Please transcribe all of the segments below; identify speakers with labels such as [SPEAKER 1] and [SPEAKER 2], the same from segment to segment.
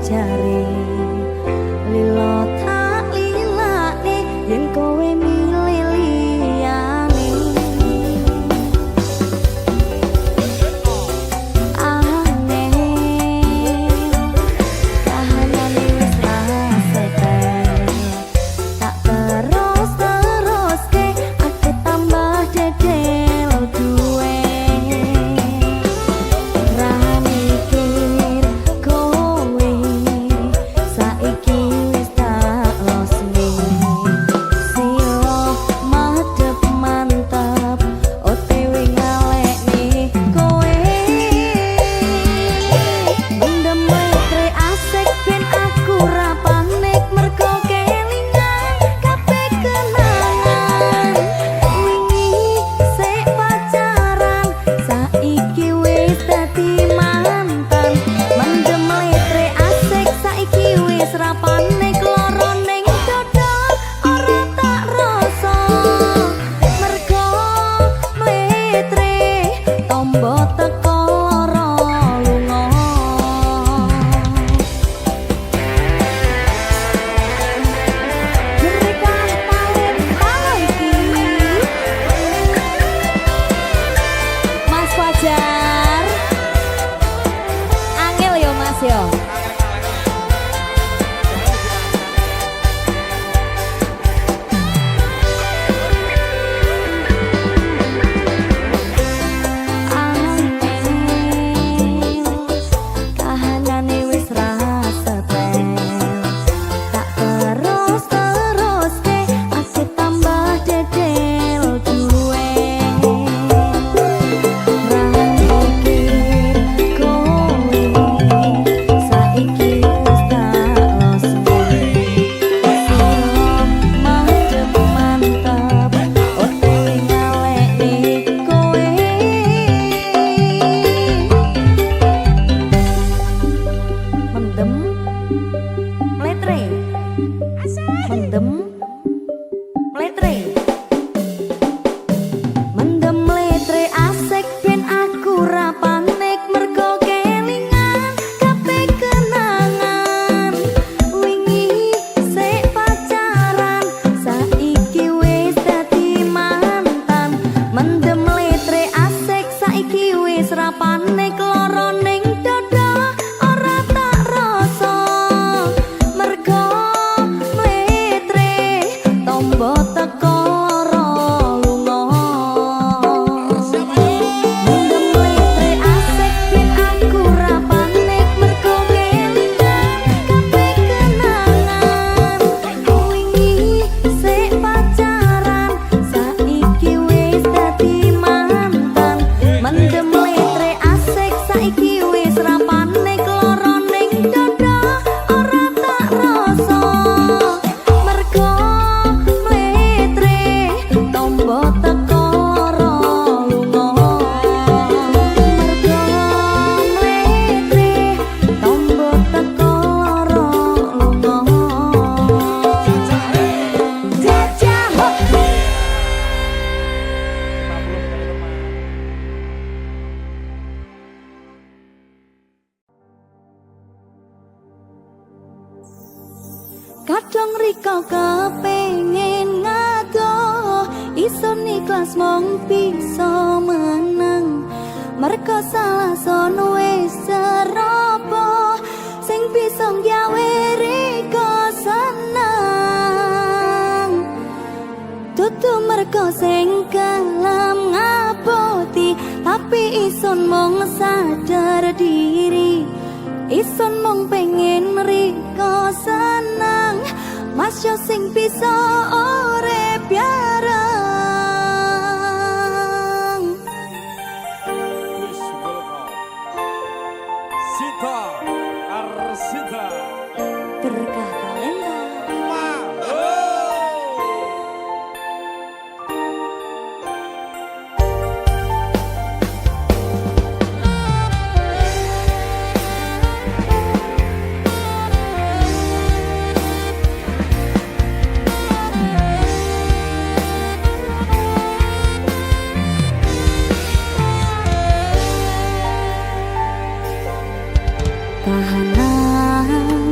[SPEAKER 1] jare lilo tak lilane yen kowe milih liyane aneh kahanane wis rasetel tak terus-teruske aku tambah dedel duwe ra mikir kowe saiki wis tak losne silo madhep mantap OTW ngalekne kowe mendem metre asik ben aku ra panik mergo kelingan kabeh kenangan wingi sik pacaran saiki wis dadi mantan mendem metre asik saiki wis ra panik loro ning dada ora tak rasa mergo metre tombo teko lara lunga mereka paling iki Mas Fajar angel yo Mas yo kahanane wis rasetel tak terus-teruske aku tambah dedel duwe ra mikir kowe saiki wis tak losne silo madhep mantap OTW ngalekne kowe mendem mletre mendem mletre mendem mletre asik ben aku ra panik mergo kelingan kabeh kenangan wingi sik pacaran saiki wis dadi mantan mendem mletre asik saiki wis ra panik loro ning dada ora tak rasa mergo mletre tombo teko lara lunga mendem mletre asik ben aku ra panik mergo kelingan kabeh kenangan wingi sik pacaran saiki wis dadi mantan mendem mletre asik saiki wis ra panik loro ning dada ora tak rasa mergo mletre tombo teko lara lunga mergo mletre tombo teko lara lunga jajah kadang riko kepengin ngadoh iso ikhlas mong bisa menang mergo salah son wis seropo sing bisa gawe riko seneng dudu mergo sing kelam ngaboti tapi ison mong sadar diri ison mong pengen riko seneng mas yo sing bisa urip bareng
[SPEAKER 2] Sita Arsita
[SPEAKER 1] berkah talenta kahanan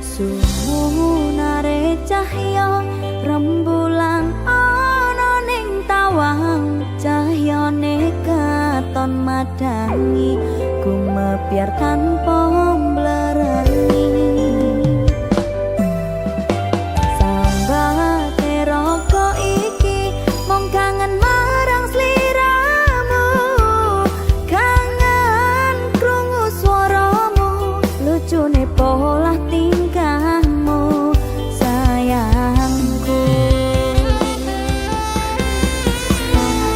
[SPEAKER 1] Sumunare cahya rembulan ana ning tawang, cahyane katon madangi gumebyar tanpa mblerani. Sambate roko iki mung kangen marang sliramu, kangen krungu swaramu, lucune pola tingkahmu sayangku.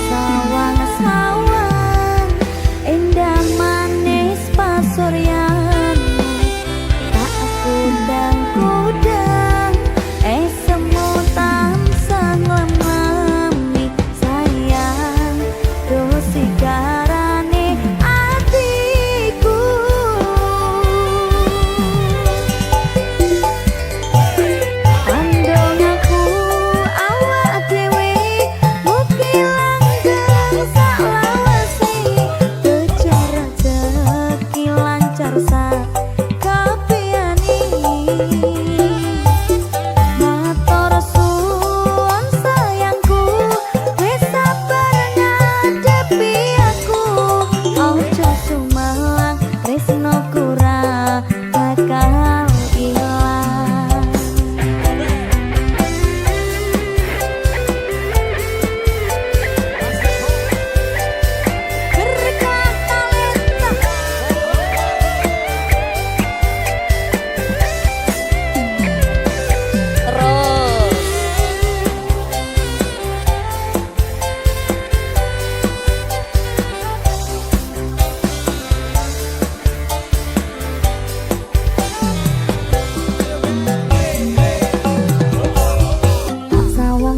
[SPEAKER 1] Sawang-sawang indah manis pasuryanmu, tak kudang-kudang semutan sanglemami sayang, dosi garane atiku. Andong aku awak dhewe mugi langgeng saklawase, kejar rezeki lancar sakabehane. Matur suwun sayangku, wis sabar ngadepi aku, ojo sumelang tresnoku ra bakal ilang. Berkah talenta terus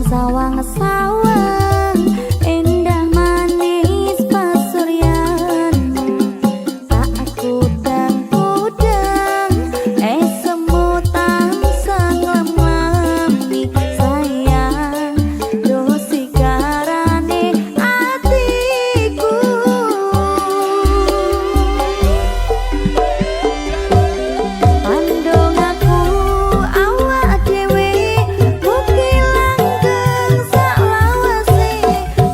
[SPEAKER 1] sawang-sawang indah manis pasuryanmu, tak kudang-kudang semutan sanglemami sayang, dosi garane atiku. Andong aku awak dhewe mugi langgeng saklawase,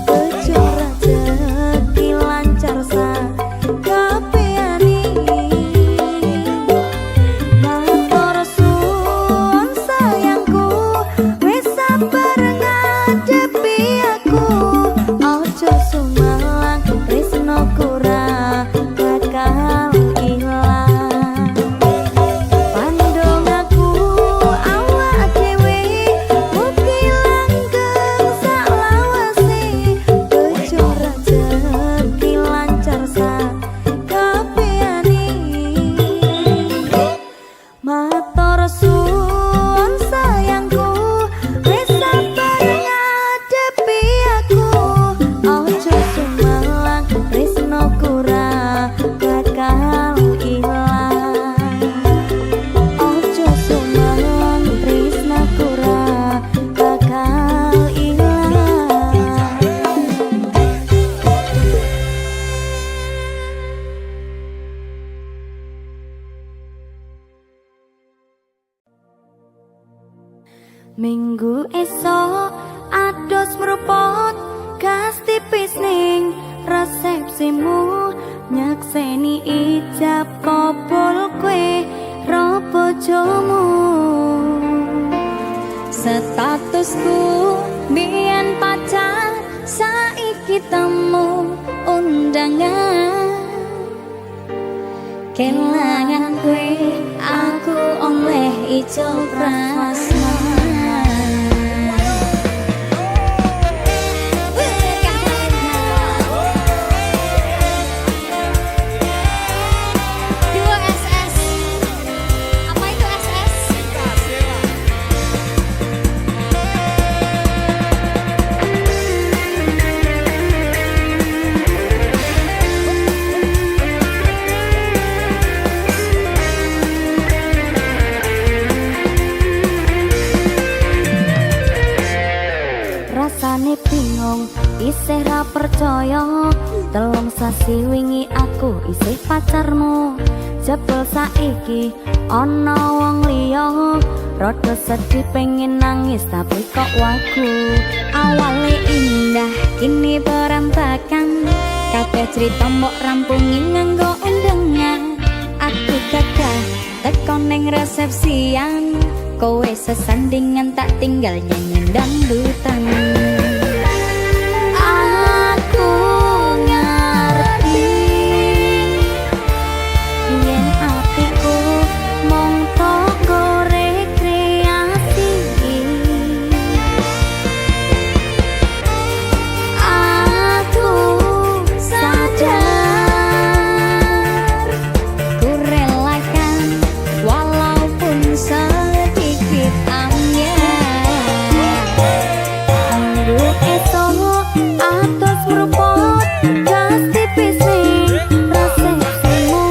[SPEAKER 1] kejar rezeki lancar sakabehane. Matur suwun sayangku, wis sabar ngadepi aku, ojo sumelang tresnoku ra bakal ilang. Pandong aku awak dhewe mugi langgeng saklawase, kejar rezeki lancar sakabehane. Matur suwun sayangku, wis sabar ngadepi aku, ojo sumelang tresnoku ra bakal ilang. Ojo sumelang tresnaku ra bakal ilang. Minggu esok ados merupot gas tipis ning resepsimu, nyakseni ijab kabul kue ro bojomu. Statusku biyen pacar, saiki temu undangan, kelangan kue aku oleh ijo prasmanan. Nganti wingi aku isih pacarmu, jebul saiki ana wong liya. Rada sedih pengen nangis tapi kok wagu. Awale indah kini berantakan, kabeh cerita mbok rampungi nganggo undangan. Aku gagah teko ning resepsian, kowe sesandingan tak tinggal nyanyi dangdutan. Aku ngerti yen atiku mung toko rekreasi. Aku sadar ku relakan walaupun sedikit angin. Anggur esok atas merupot gas tipis ning resepsimu,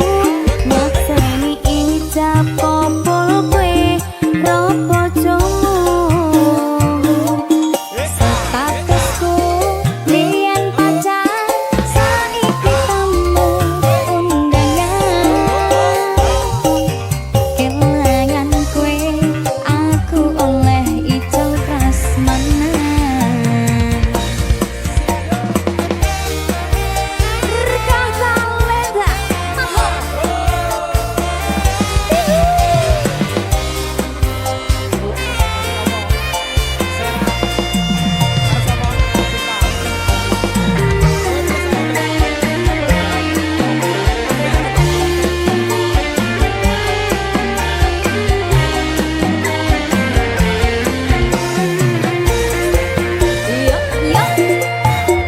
[SPEAKER 1] nyakseni ijab kopul kue ropo jomu. Statusku biyen pacar, saiki tamu undangan. Kelangan kue aku oleh ijo prasmanan.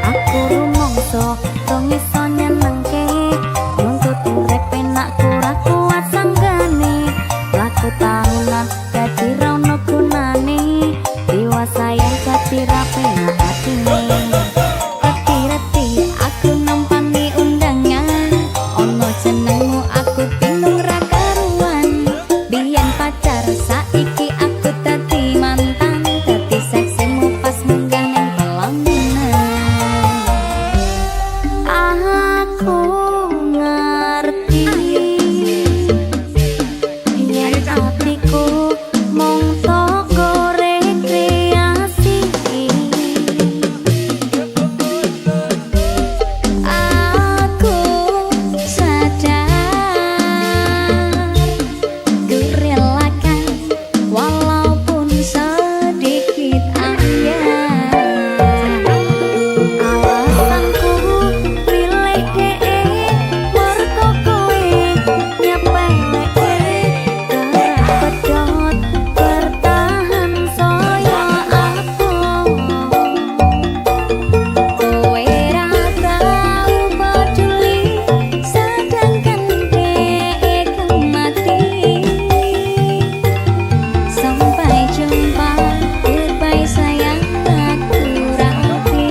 [SPEAKER 1] Aku rumangsa dong iso nyenengke, nuntut urip penak ora kuat sanggane. Laku tahunan dadi ra ono gunane, diwasayan dadi ra penak atine. Reti-reti aku nampani undangan, ono jenengmu aku bingung ra karuan. Biyen pacar saiki aku dadi mantan, dadi seksimu pas munggah ning pelaminan. Aku ngerti yen atiku mung toko rekreasi. Aku sadar ku relakan walaupun sedikit angin. Alasanku pilih DE mergo kowe nyepeleke, pedot bertahan saya aku. Kowe ra tau peduli, sedangkan DE mati. Sampai jumpa, goodbye sayang, aku rapi.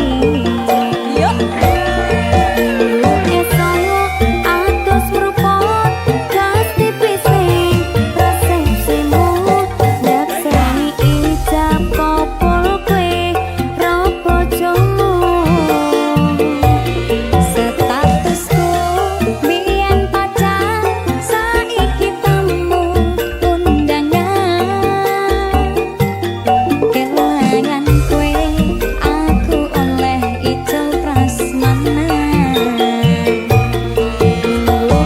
[SPEAKER 1] Esok atus merupot gas tipis ning resepsimu, nyakseni ijab kopul kue ropo jomu. Statusku biyen pacar, saiki tamu undangan. Kelangan kue aku oleh ijo prasmanan.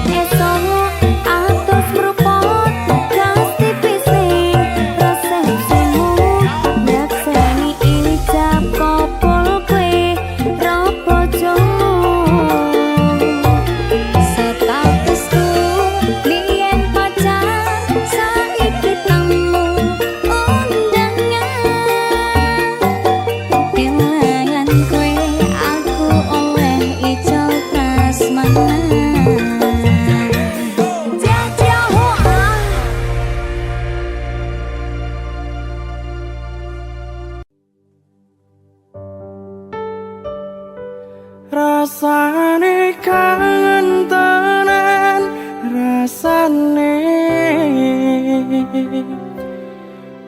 [SPEAKER 1] Esok atus merupot gas tipis ning resepsimu, nyakseni ijab kopul kue ropo jomu. Statusku biyen pacar, saiki tamu undangan. Kelangan kue aku oleh ijo prasmanan.
[SPEAKER 3] Rasane kangen tenan, rasane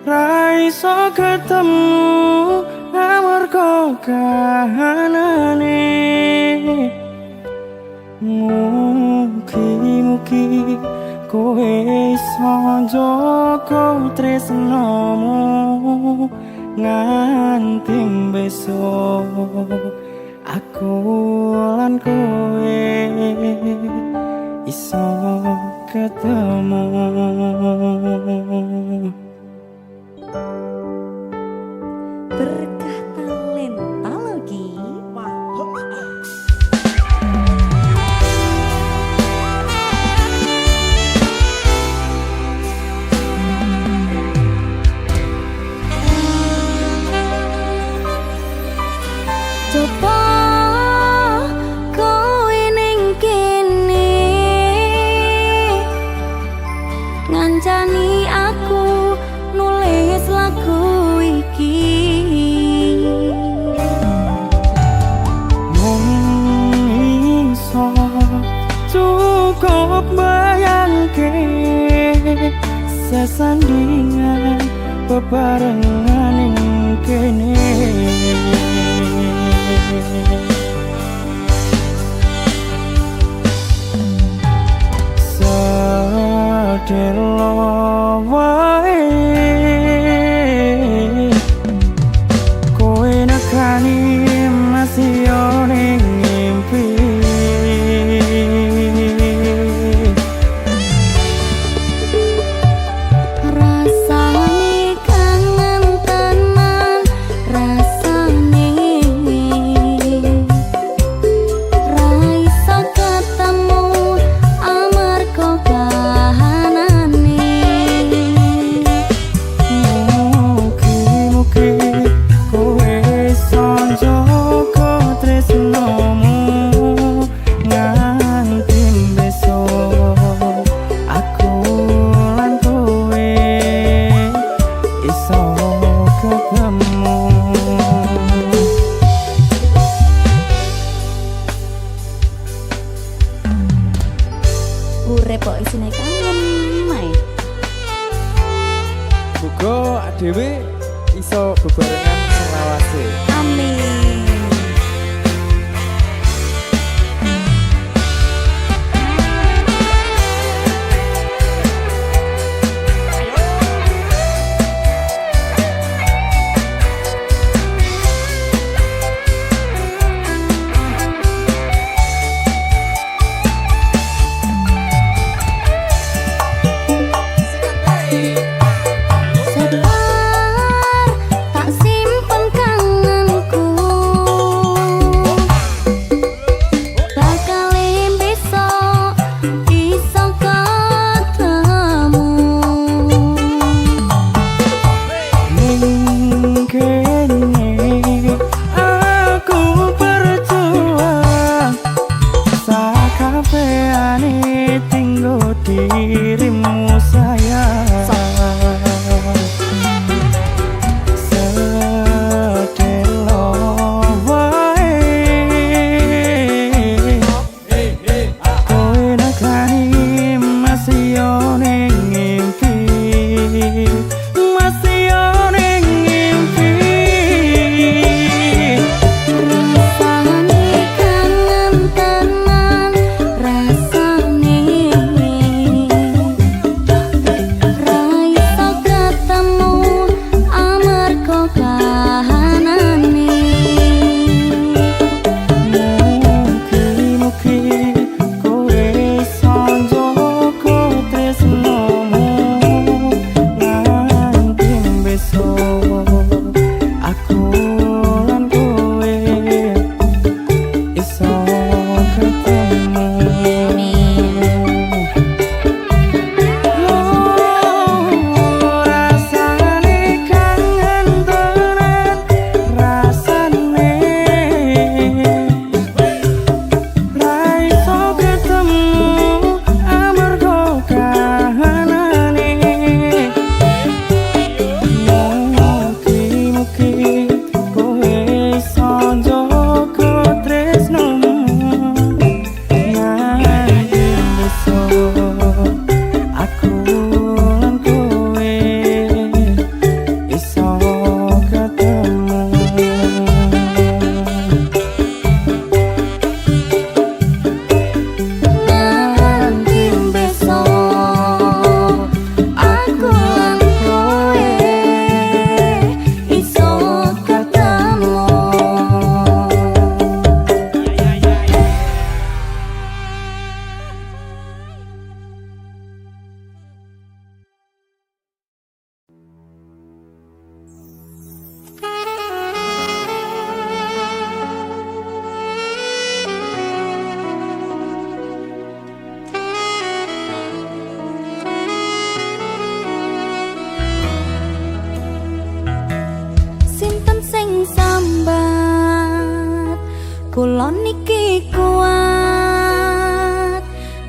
[SPEAKER 3] ra iso ketemu amarga kahanane. Mugi-mugi kowe iso njaga tresnamu nganti besok aku lan kowe iso ketemu.
[SPEAKER 1] Berkah talenta lagi. Coba kowe ning kene ngancani aku nulis lagu iki.
[SPEAKER 3] Mung iso cukup bayangke sesandingan bebarengan ning kene. Sedelo wae kowe nekani masih yo ning mimpi.
[SPEAKER 1] Rasane kangen tenan, rasane ra iso ketemu amarga kahanane.
[SPEAKER 3] Mugi-mugi kowe iso njaga tresnamu nganti besok aku lan kowe iso ketemu.
[SPEAKER 1] Urip kok isine kangen mae.
[SPEAKER 2] Muga dhewe iso bebarengan selawase.
[SPEAKER 1] Amin. Sebar tak simpen kangenku, bakal besok iso ketemu.
[SPEAKER 3] Ning kene aku berjuang sakabehane tinggo dirimu sayang. Sedelo wae kowe nekani masih yo ning mimpi, masih yo ning mimpi.
[SPEAKER 1] Rasane kangen tenan, rasane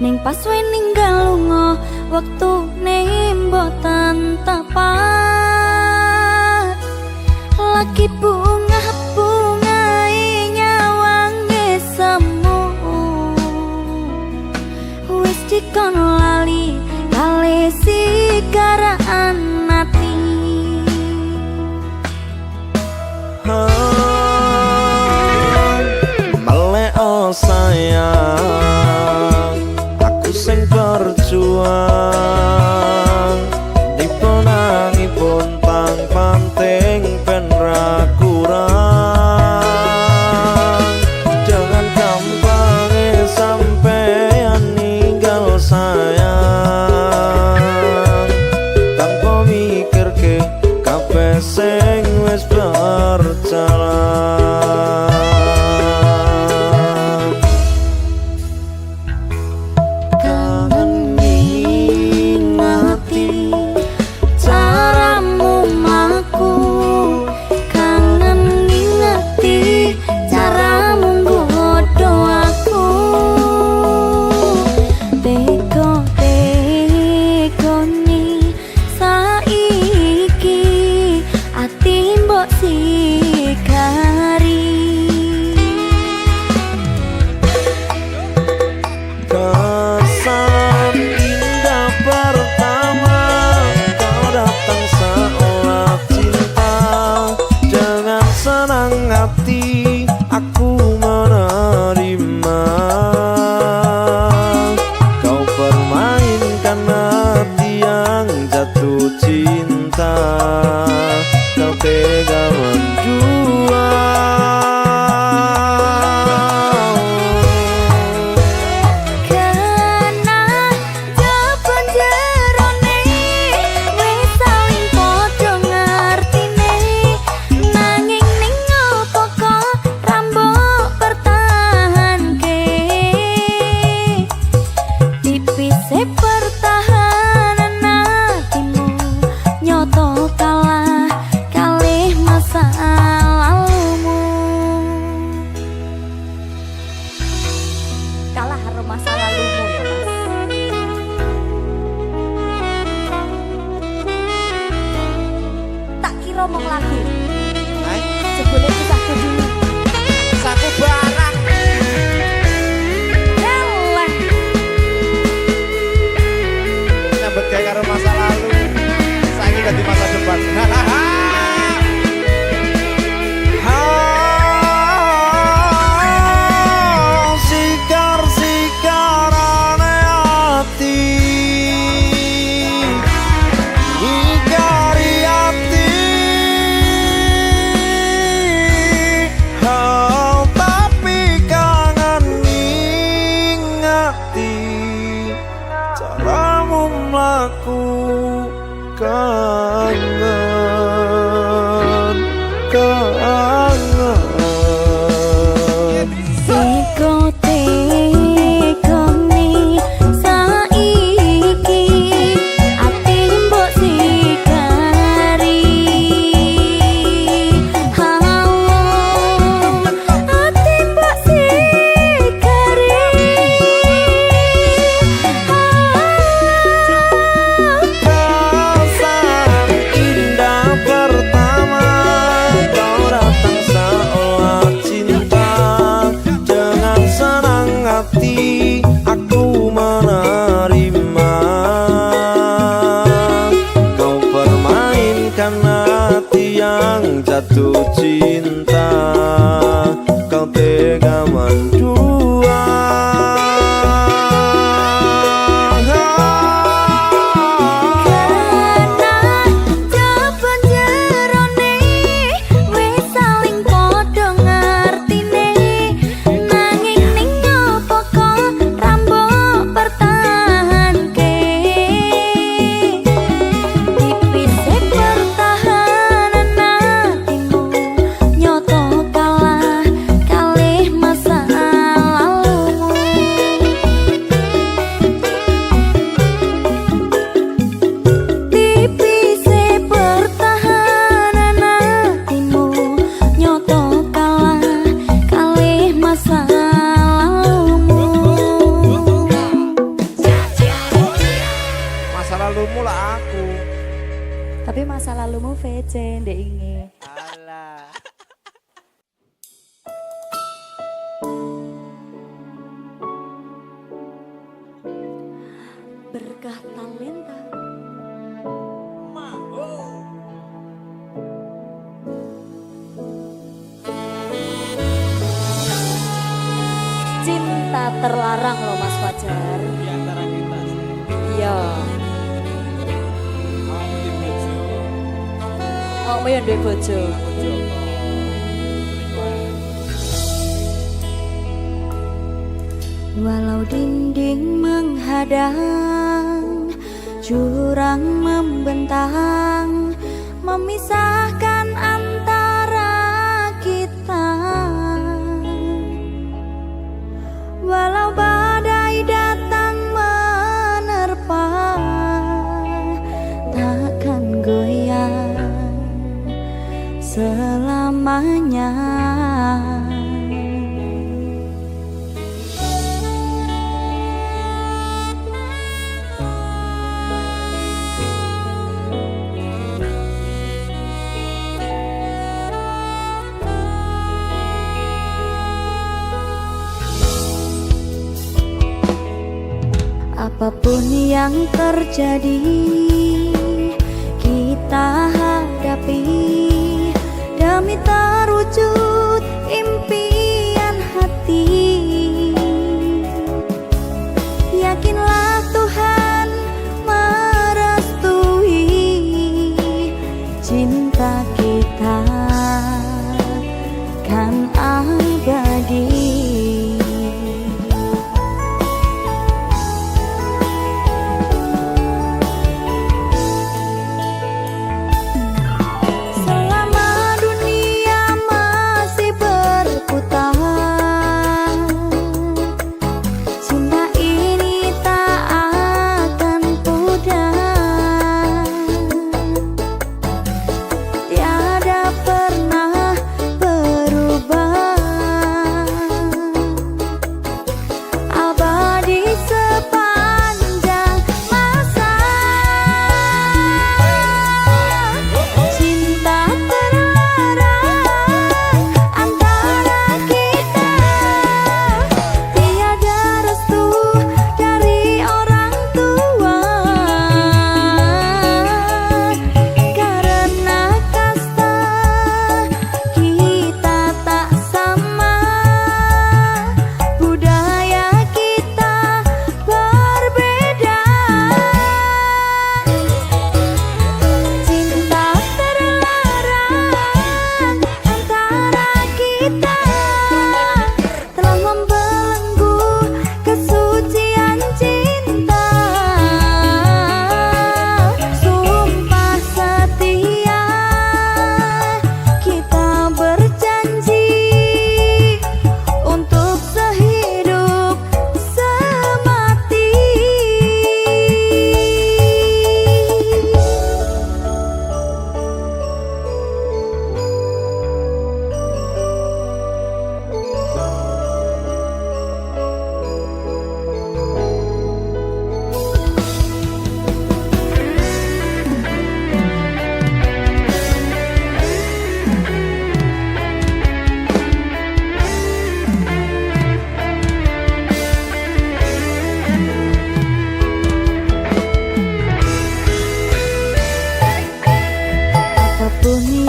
[SPEAKER 1] ning pas we ninggal lunga wektune mboten tepat lagi bunga-bungae nyawange semu wis dikono lali kale sigaraan ati
[SPEAKER 3] Meleo sayang aku sing berjuang dipunangipun pang panting ben ra kurang jangan gampang sampean ninggal sayang tanpa mikirke kabeh sing wis berjalan kesan indah pertama kau datang seolah cinta dengan senang hati aku menerima kau permainkan hati yang jatuh cinta kau tega menjual
[SPEAKER 1] masa lalumu ya mas. Tak kira mau lagu jebule kisahku dulu
[SPEAKER 2] Saku barang
[SPEAKER 1] Yalah
[SPEAKER 2] nyambut gawe karo masa lalu saiki dadi masa depan.
[SPEAKER 3] Caramu melakukan
[SPEAKER 1] masa lalumu VC ndek inge.
[SPEAKER 2] Alah.
[SPEAKER 1] Berkah talenta. Cinta terlarang loh Mas Fajar.
[SPEAKER 2] Di antara kita sih.
[SPEAKER 1] Iya.
[SPEAKER 2] Mau di bojo.
[SPEAKER 1] Oh, yang duwe bojo.
[SPEAKER 2] Bojo.
[SPEAKER 1] Walau dinding menghadang, jurang membentang, memisahkan antara kita. Walau badai datang menerpa, takkan goyah selamanya. Apapun yang terjadi, kita hadapi demi terwujud impian hati. Yakinlah Tuhan merestui cinta kita kan abadi.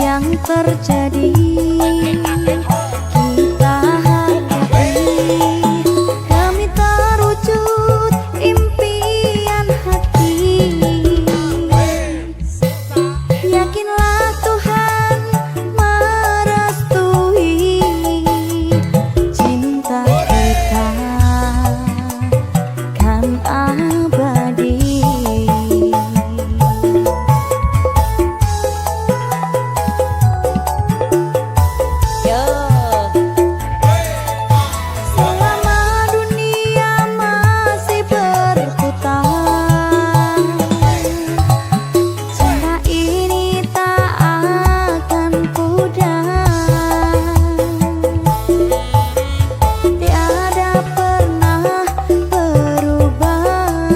[SPEAKER 1] Yang terjadi kita hadapi demi terwujud impian hati. Yakinlah Tuhan merestui cinta kita kan abadi. Tiada pernah berubah.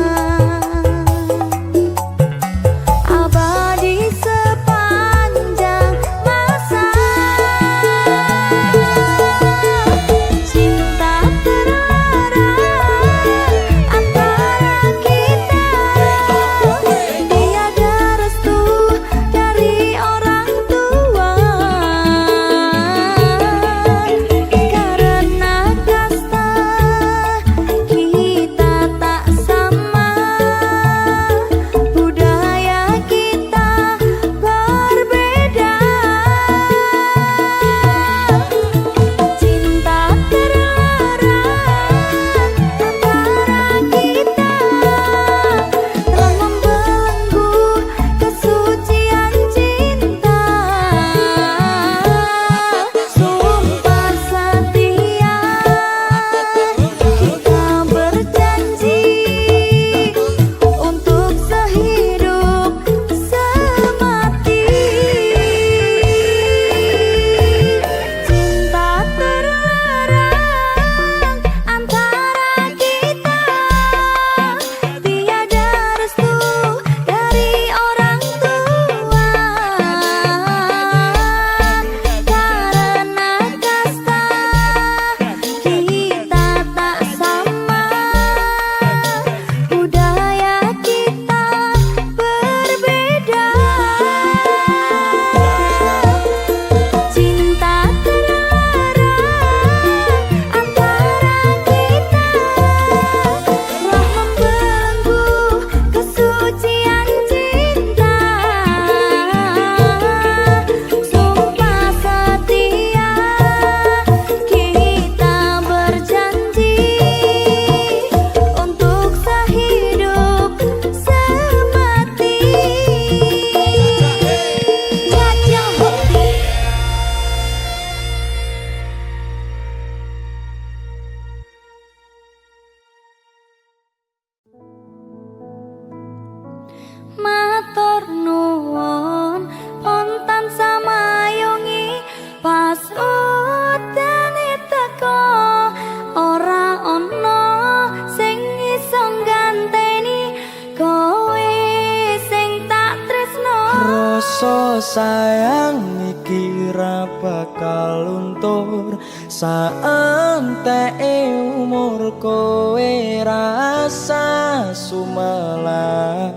[SPEAKER 3] sayang iki ra bakal luntur saenteke umur kowe rasa sumelang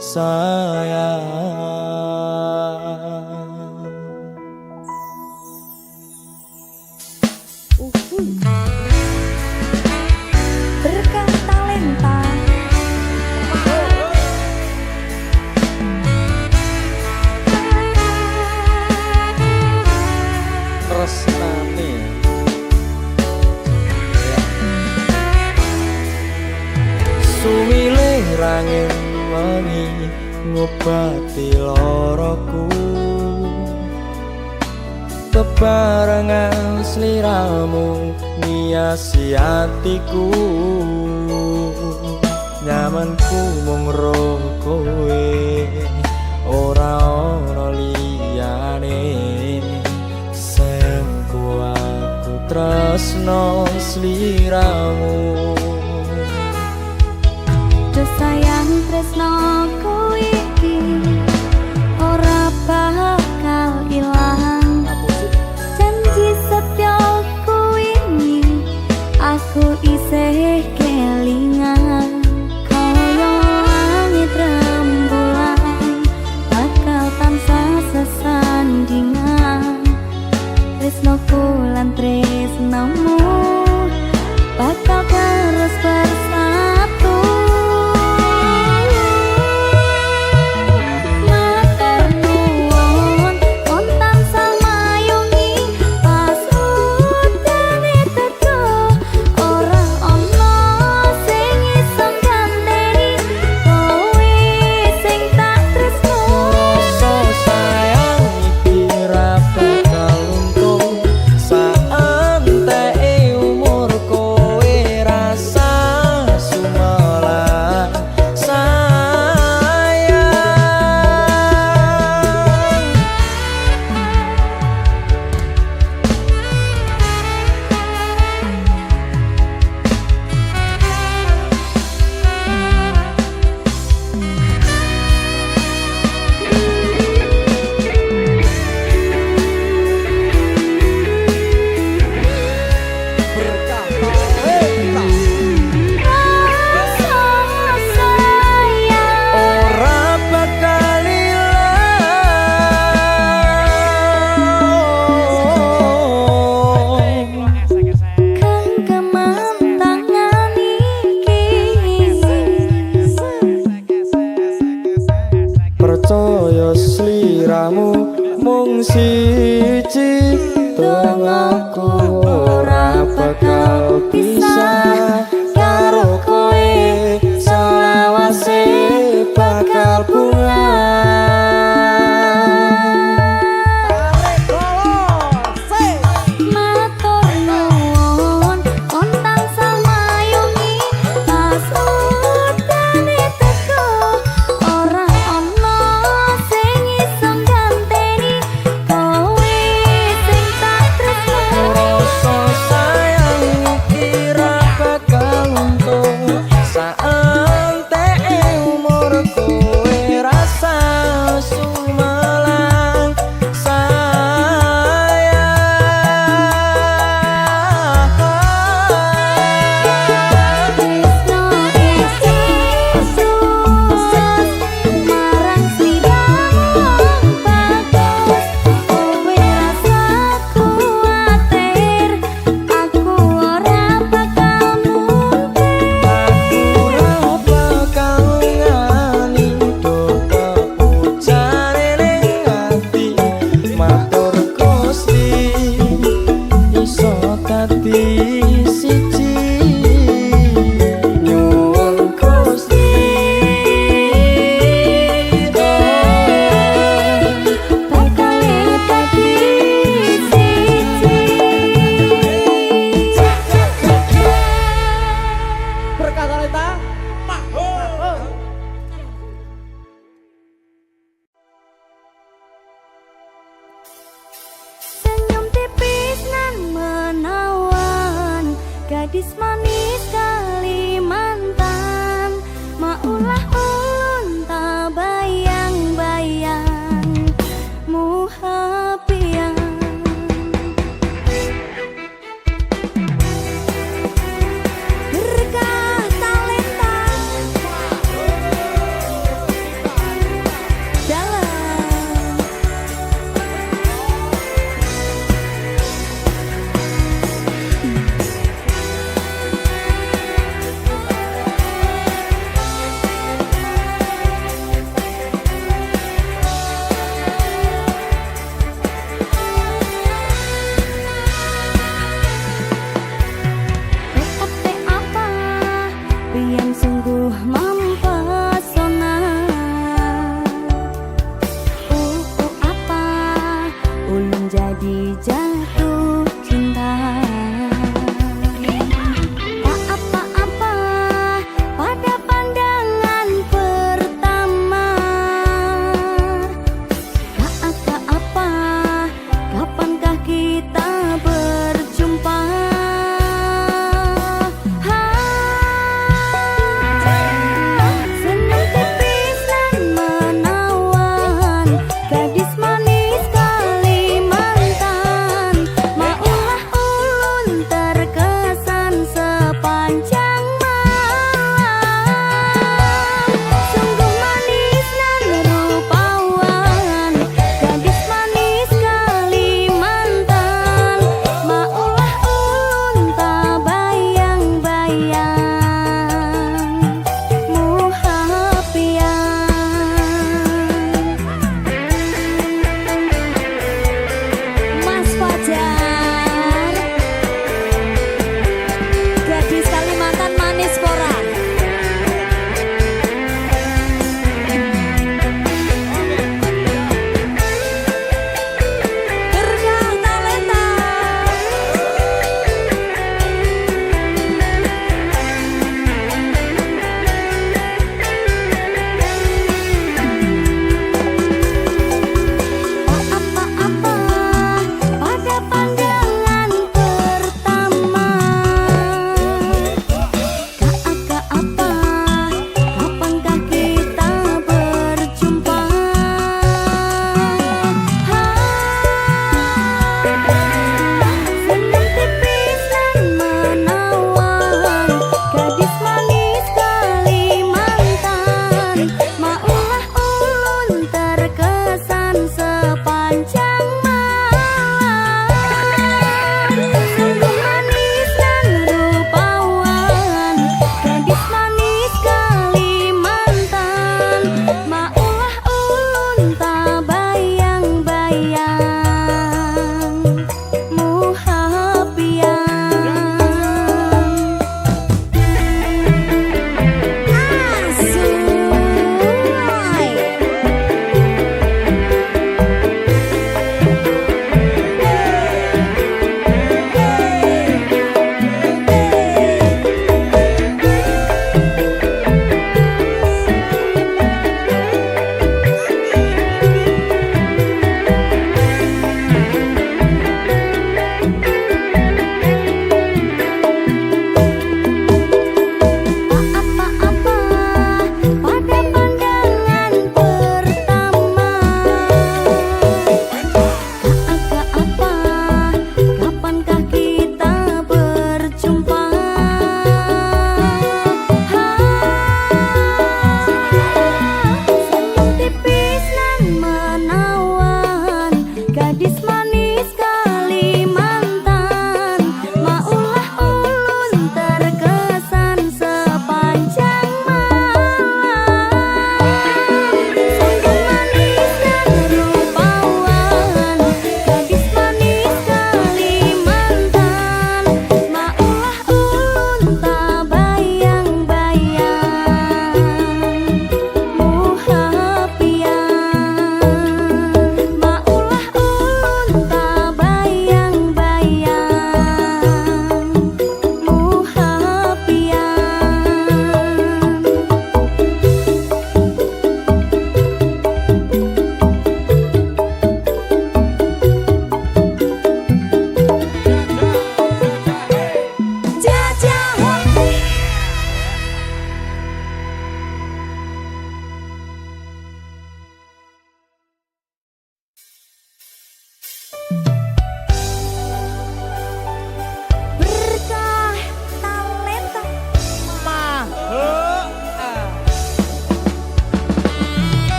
[SPEAKER 3] sayang.
[SPEAKER 1] Berkah talenta
[SPEAKER 3] tresnane suwile rangin wengi ngobati loroku bebarengan sliramu ngiasi hatiku nyamanku mung roh kowe ora ana liyane sengku aku tresno sliramu
[SPEAKER 1] sayang tresnoku iki ora bakal ilang janji setyaku ini aku isih kelingan kaya langit rembulan bakal tansah sesandingan tresnoku lan tresnomu bakal terus bersatu.
[SPEAKER 3] percaya sliramu mung siji tengahku ora bakal pisah karo kowe selawase bakal pulang.
[SPEAKER 1] Gadis manis Kalimantan, maulah ulun tak bayang-bayang sungguh mempesona. Apa ulun jadi jatuh cinta. Tak apa-apa pada pandangan pertama. Tak apa, kapankah kita berjumpa?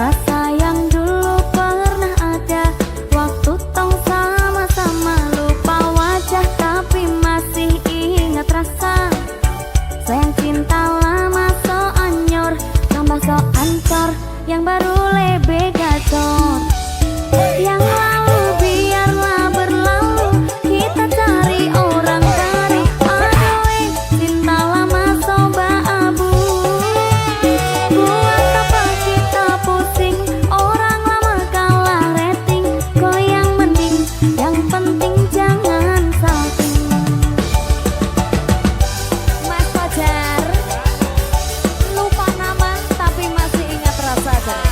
[SPEAKER 1] Rasa yang dulu pernah ada waktu tong sama-sama, lupa wajah tapi masih ingat rasa. Sayang cinta lama so anyor, tambah so ancor, yang baru lebih gacor. Yang lalu biarlah berlalu, kita cari orang baru. Aduh, cinta lama soba abu. Buat apa kita pusing, orang lama kalah rating. Kok yang mending, yang penting jangan salting. Mas Fajar, lupa nama tapi masih ingat rasa kan?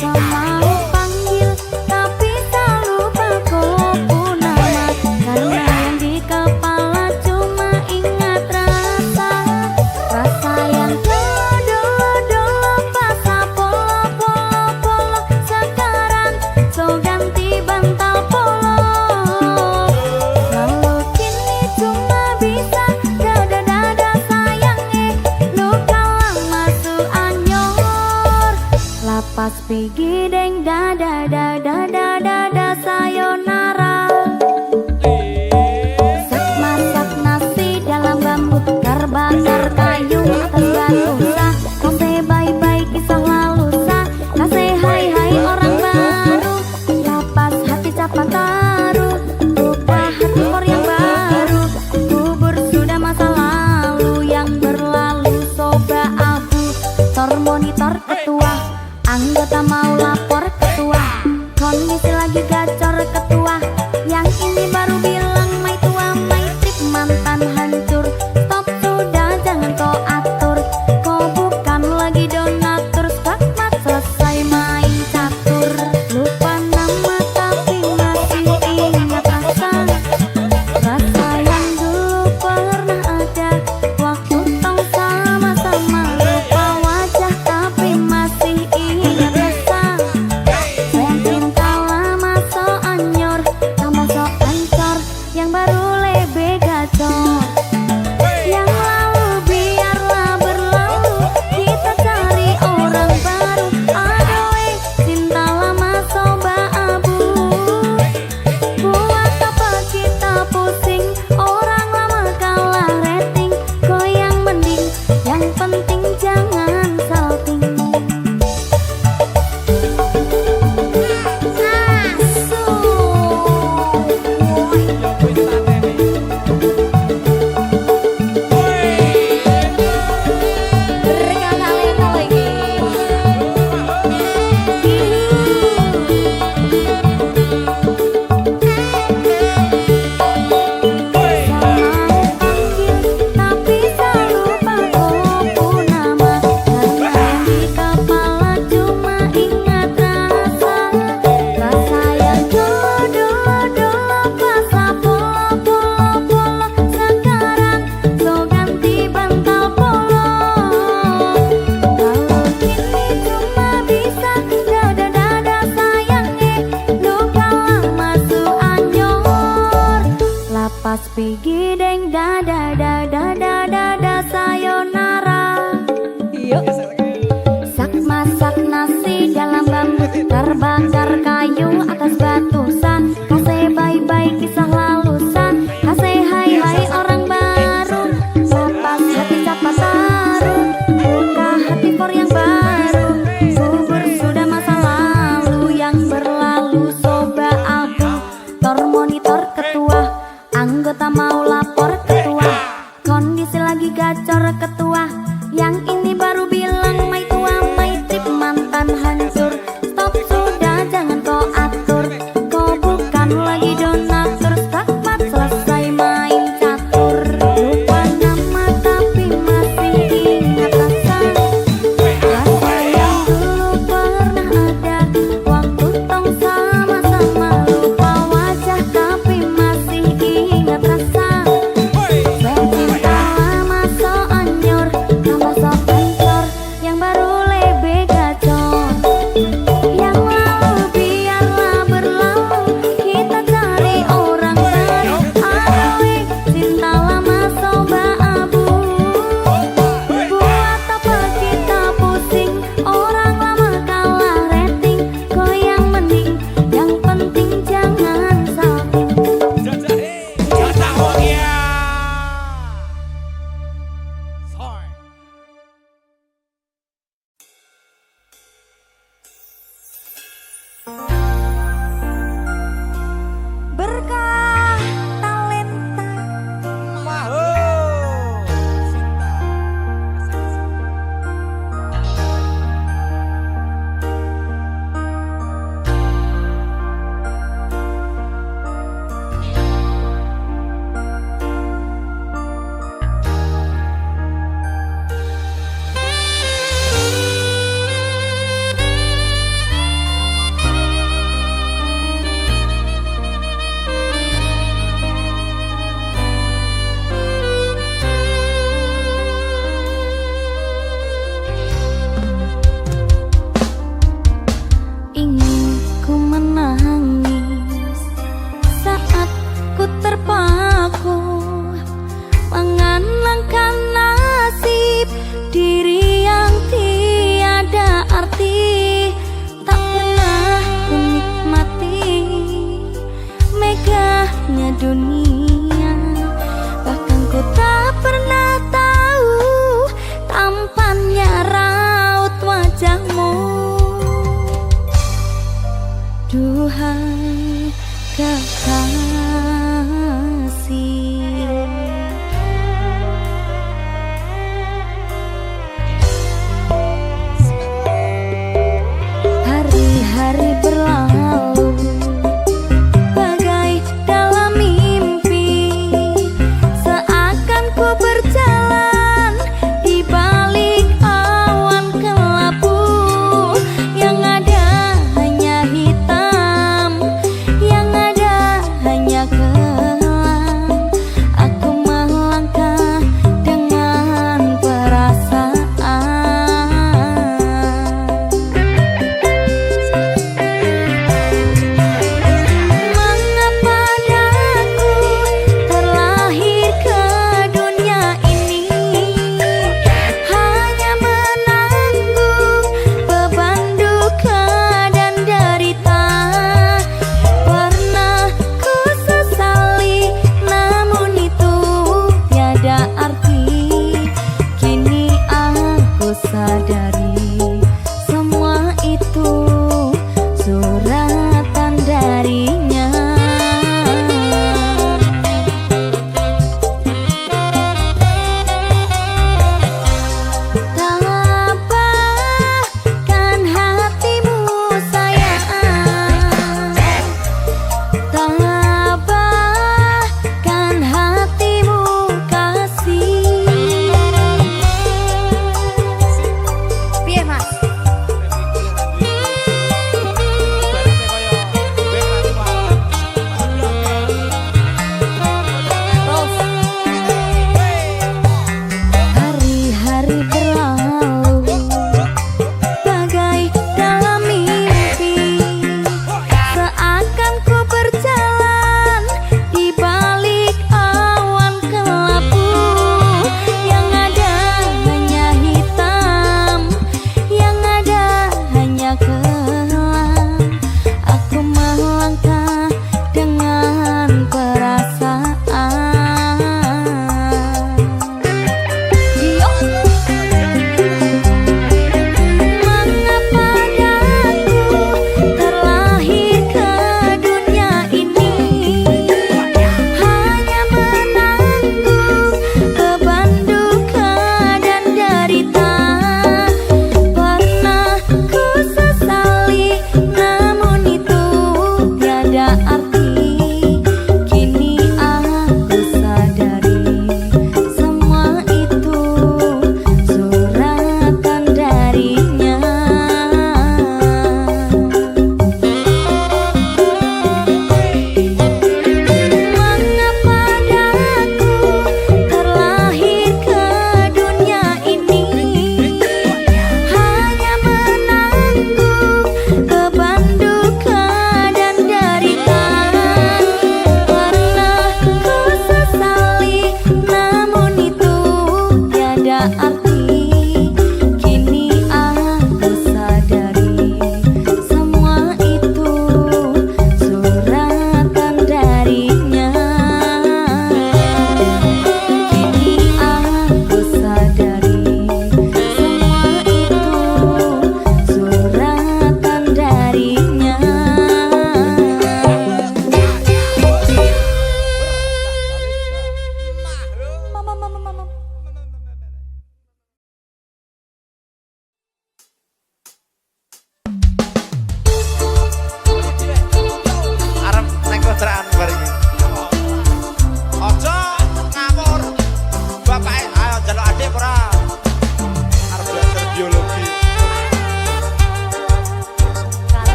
[SPEAKER 1] Selalu panggil tapi tak lupa kau nama, karena yang di kepala cuma ingat rasa. Rasa yang dulu pas polo, sekarang so ganti bantal polo. Lalu kini cuma bisa dada sayangnya, luka lama su anyor. Lapas pigi deng dada sayonara. Sak masak nasi dalam bambu, terbakar kayu atas batu sah. Kasih bye-bye kisah lalu sah, kasih hai orang baru. Lapas hati capa taruh, lupa hati for yang baru. Kubur sudah masa lalu yang berlalu soba abu. Tor monitor ketua, anggota mau lapor ketua, kondisi lagi gacor ketua. Yang ini baru bilang my tua, my trip mantan hancur. Stop sudah jangan kau atur, kau bukan lagi donatur. Skakmat selesai main catur, lupa nama tapi masih ingat rasa. Rasa yang dulu pernah ada waktu tong sama-sama, lupa wajah tapi masih ingat rasa. Sayang cinta lama so anyor, tambah so ancor, yang baru lebih gacor. Yang lalu biarlah berlalu, kita cari orang baru. Aduh, cinta lama soba abu. Buat apa kita pusing, orang lama kalah rating. Kok yang mending, yang penting jangan salting. Tapi tak lupa kau nama, karena yang di kepala cuma ingat rasa. Rasa yang dulu pas polo, sekarang so ganti bantal polo. Kalau kini cuma bisa dada sayangnya, luka lama su anyor. Lapas pigi deng dada sayonara. Sak masak nasi dalam bambu, terbakar kayu atas batu sah. Kasih bye-bye kisah lalu sah, kasih hai orang baru. Lapas hati capa taruh, buka hati for yang baru. Kubur sudah masa lalu yang berlalu soba abu. Tor monitor ketua, anggota mau lapor Ingin ku menangis saat ku terpaku mengenangkan nasib diri yang tiada arti. Tak pernah ku nikmati megahnya dunia, bahkan ku tak pernah tahu tampannya raut wajahmu.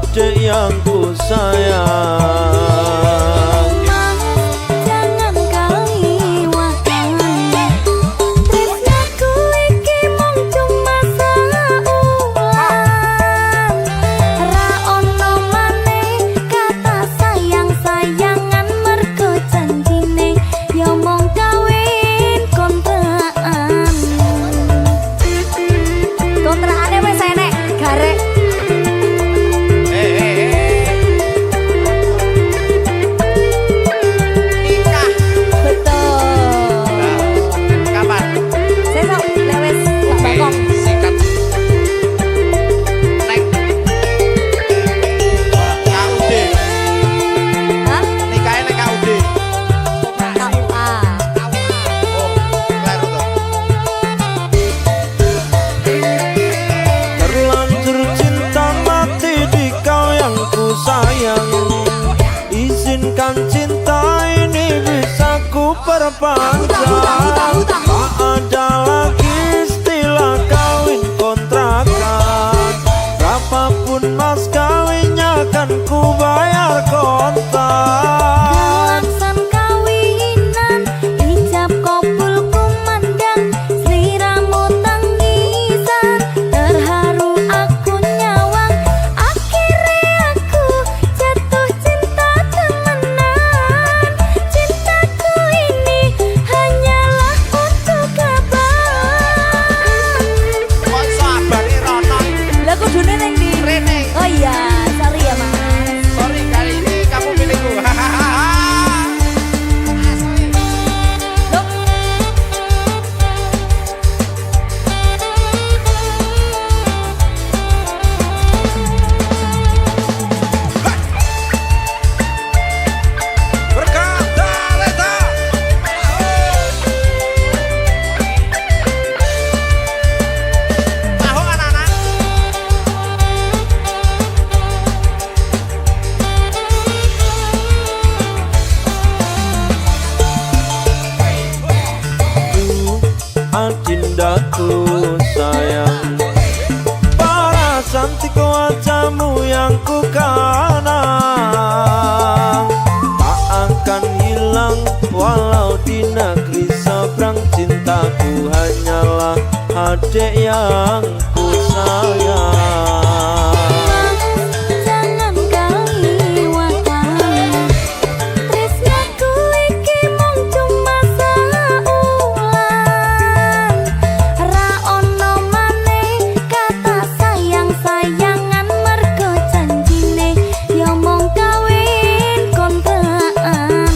[SPEAKER 4] adik yang ku sayang.
[SPEAKER 1] Jangan kaliwatan, tresnaku iki mung cuma saulan. Ra ono maneh kata sayang-sayangan, mergo janjine ya mung kawin kontrakan. Kontrakane wis enek garek.
[SPEAKER 2] Nikah.
[SPEAKER 1] Betul.
[SPEAKER 2] Kapan?
[SPEAKER 1] Sesuk lewes Pak Bokong.
[SPEAKER 2] Sikat. Neng. KUD.
[SPEAKER 1] Hah?
[SPEAKER 2] Nikahnya neng KUD.
[SPEAKER 1] Ah.
[SPEAKER 2] Oh, kleru toh.
[SPEAKER 4] Terlanjur cinta mati di kau yang ku sayang. Izinkan cinta ini bisa ku perpanjang. Tak ada lagi istilah kawin kontrakan. Berapapun mas kawinnya kan ku bayar kontak.
[SPEAKER 1] Kelaksan kawinan, ijab kabul kumandang, sliramu tangisan, terharu aku nyawang. Akhirnya aku jatuh cinta temenan. Cintaku ini hanyalah untuk abang.
[SPEAKER 2] Kok iso abane Rono?
[SPEAKER 1] Lah kudune ning ndi?
[SPEAKER 2] Rene.
[SPEAKER 1] Oh iya, sorry ya Mas.
[SPEAKER 2] Sorry kali ini kamu milikku. Asli.
[SPEAKER 1] Loh,
[SPEAKER 2] Berkata Leta. Tahu anak-anak?
[SPEAKER 4] Adindaku sayang, para cantik wajahmu yang ku kenang tak akan hilang walau di negeri seberang. Cintaku hanyalah adik yang ku sayang.
[SPEAKER 1] jangan kaliwatan, tresnaku iki mung cuma saulan. Ra ono maneh kata sayang-sayangan, mergo janjine ya mung kawin kontrakan.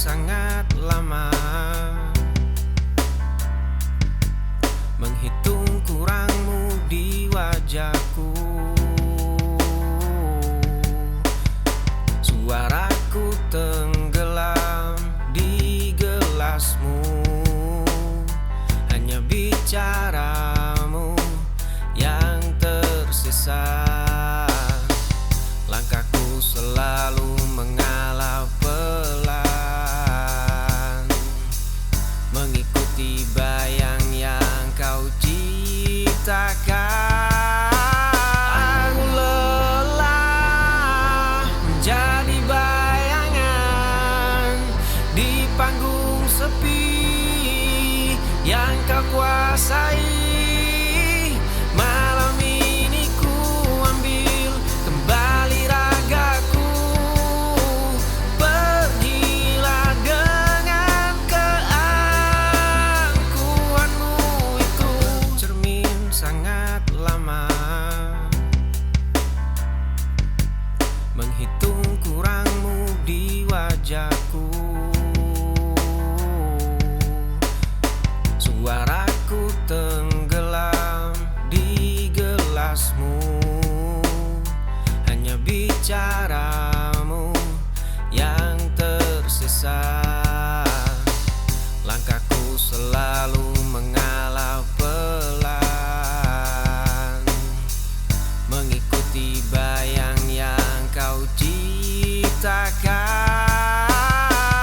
[SPEAKER 5] sangat lama, menghitung kurangmu di wajahku. Suaraku tenggelam di gelasmu, hanya bicaramu yang tersisa. Langkahku selalu mengalah pelan, mengikuti bayang yang kau ciptakan. Aku lelah menjadi bayangan di panggung sepi yang kau kuasai. Malam ini ku ambil kembali ragaku, pergilah dengan keangkuhanmu itu. Cermin sangat lama, menghitung kurangmu di wajahku. Suaraku tenggelam di gelasmu, hanya bicaramu yang tersisa. Langkahku selalu mengalah pelan, mengikuti bayang yang kau ciptakan.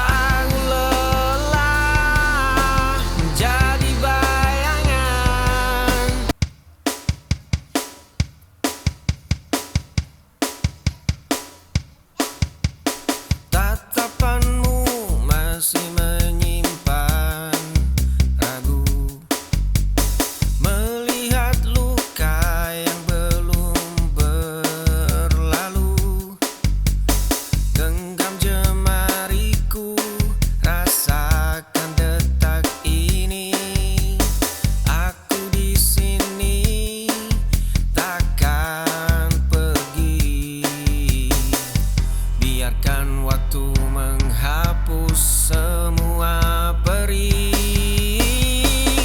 [SPEAKER 5] Aku lelah menjadi bayangan. Tatapanmu masih menyimpan ragu, melihat luka yang belum berlalu. Genggam jemariku, rasakan detak ini. Aku di sini, takkan pergi. Biarkan waktu menghapus semua perih.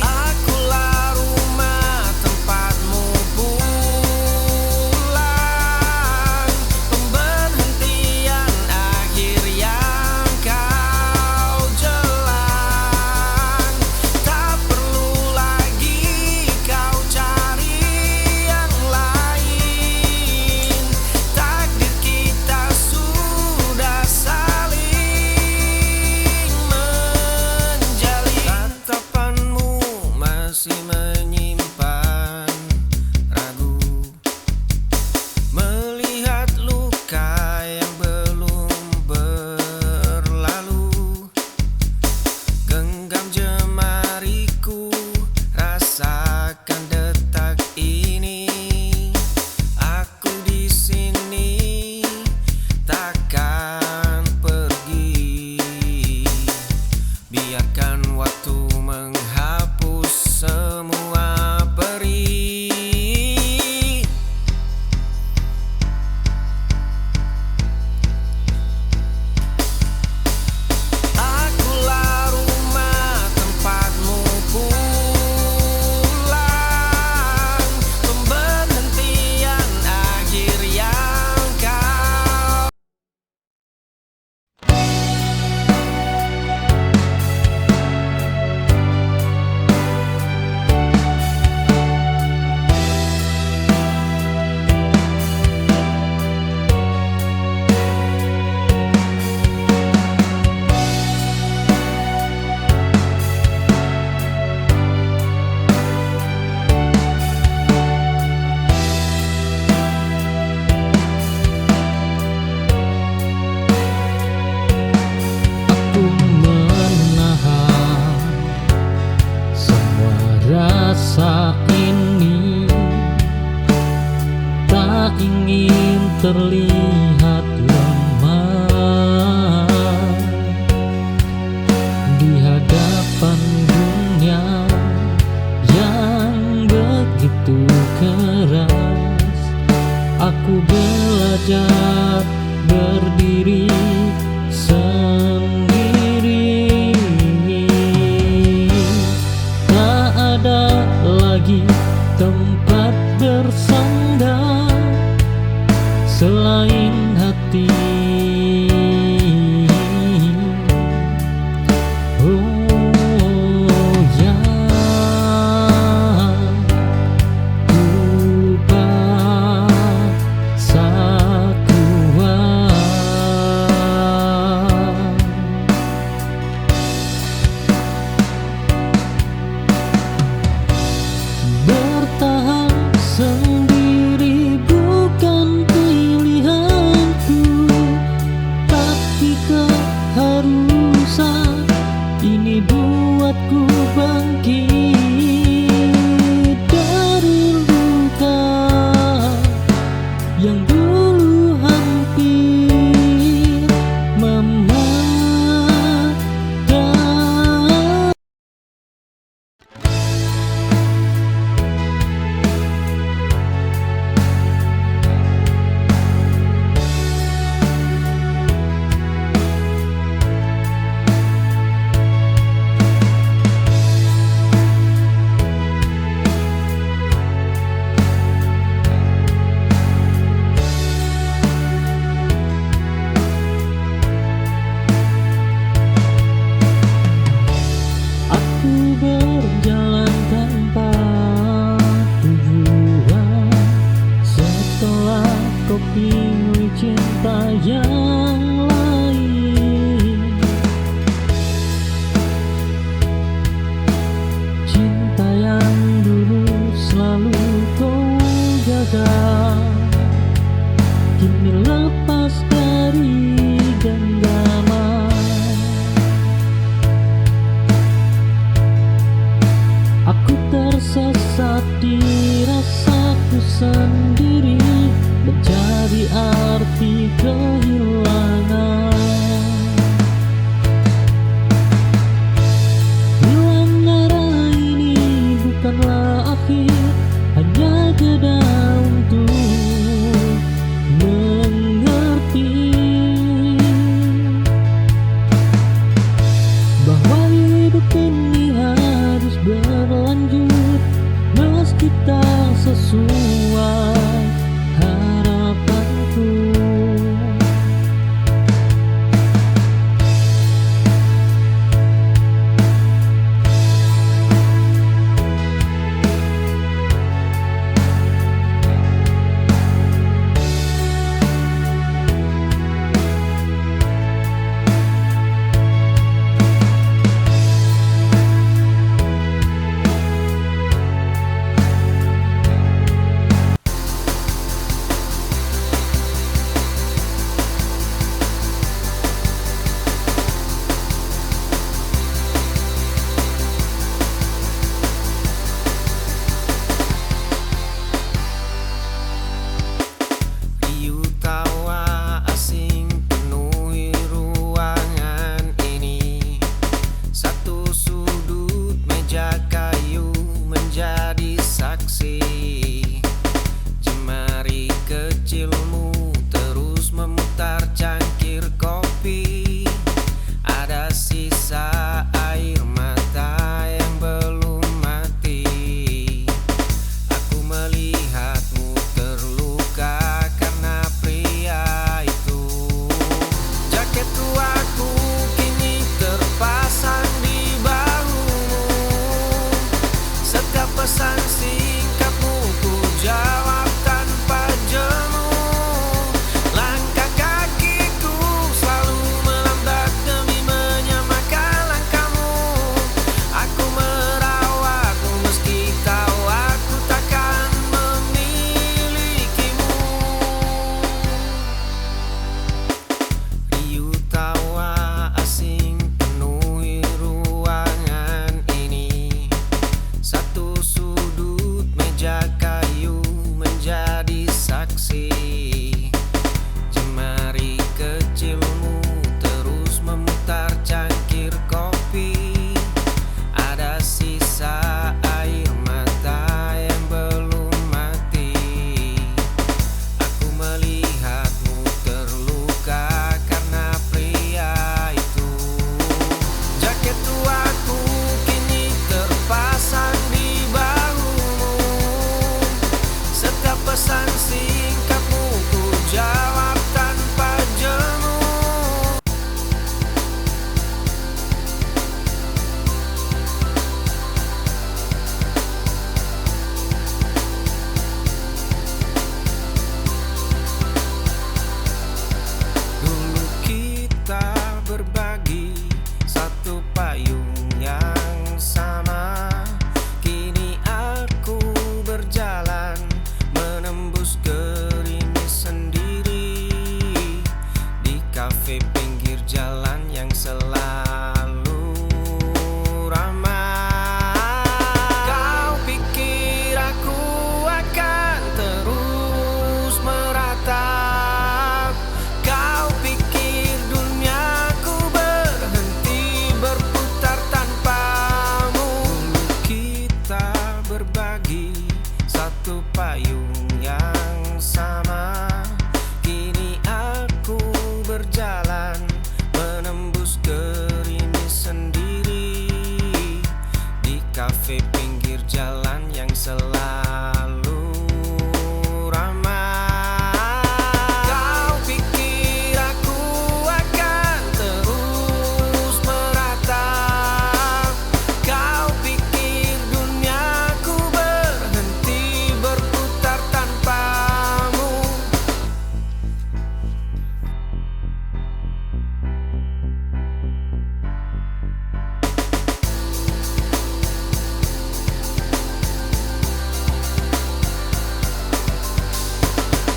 [SPEAKER 5] Akulah rumah tempatmu pulang, pemberhentian akhir yang kau jelang. Tak perlu lagi kau cari yang lain, takdir kita sudah saling menjalin. Tatapanmu masih menyimpan ragu, melihat luka yang belum berlalu. Genggam jemariku, rasakan detak ini. Aku di sini, takkan pergi. Biarkan waktu menghapus semua perih. Akulah rumah tempatmu pulang, pemberhentian akhir yang kau.
[SPEAKER 3] Aku menahan semua rasa ini, tak ingin terlihat lemah di hadapan dunia yang begitu keras. Aku belajar berdiri sendiri tempat bersandar selain hati. Oh ya, ku paksa kuat bertahan sendiri bukan pilihanku, tapi keharusan ini buatku bangkit dari luka yang dulu hampir memakan. Aku berjalan tanpa tujuan setelah kau pilih cinta yang lain, cinta yang dulu selalu kau jaga kini lepas dari genggaman. Aku tersesat di rasaku sendiri, mencari arti kehilangan. Hilang arah ini bukanlah akhir, hanya jeda untuk mengerti bahwa hidup ini harus berlanjut meski tak sesuai harapanku.
[SPEAKER 5] Riuh tawa asing penuhi ruangan ini. Satu sudut meja kayu menjadi saksi. Jemari kecilmu terus memutar cangkir kopi. Ada sisa air mata yang belum mati. Aku melihatmu terluka karena pria itu. Jaket tuaku kini terpasang di bahumu. Setiap pesan singkatmu ku jawab tanpa jemu. Langkah kakiku selalu melambat demi menyamakan langkahmu. Aku merawatmu meski tahu aku takkan memilikimu. Riuh tawa asing penuhi ruangan ini. Satu sudut meja kayu menjadi saksi. Jemari kecilmu terus memutar cangkir kopi. Ada sisa air mata yang belum mati. Aku melihatmu terluka karena pria itu. Jaket tuaku kini terpasang di bahumu. satu payung yang sama. Kini aku berjalan menembus gerimis sendiri di kafe pinggir jalan yang selalu ramai. Kau pikir aku akan terus meratap? Kau pikir duniaku berhenti berputar tanpamu?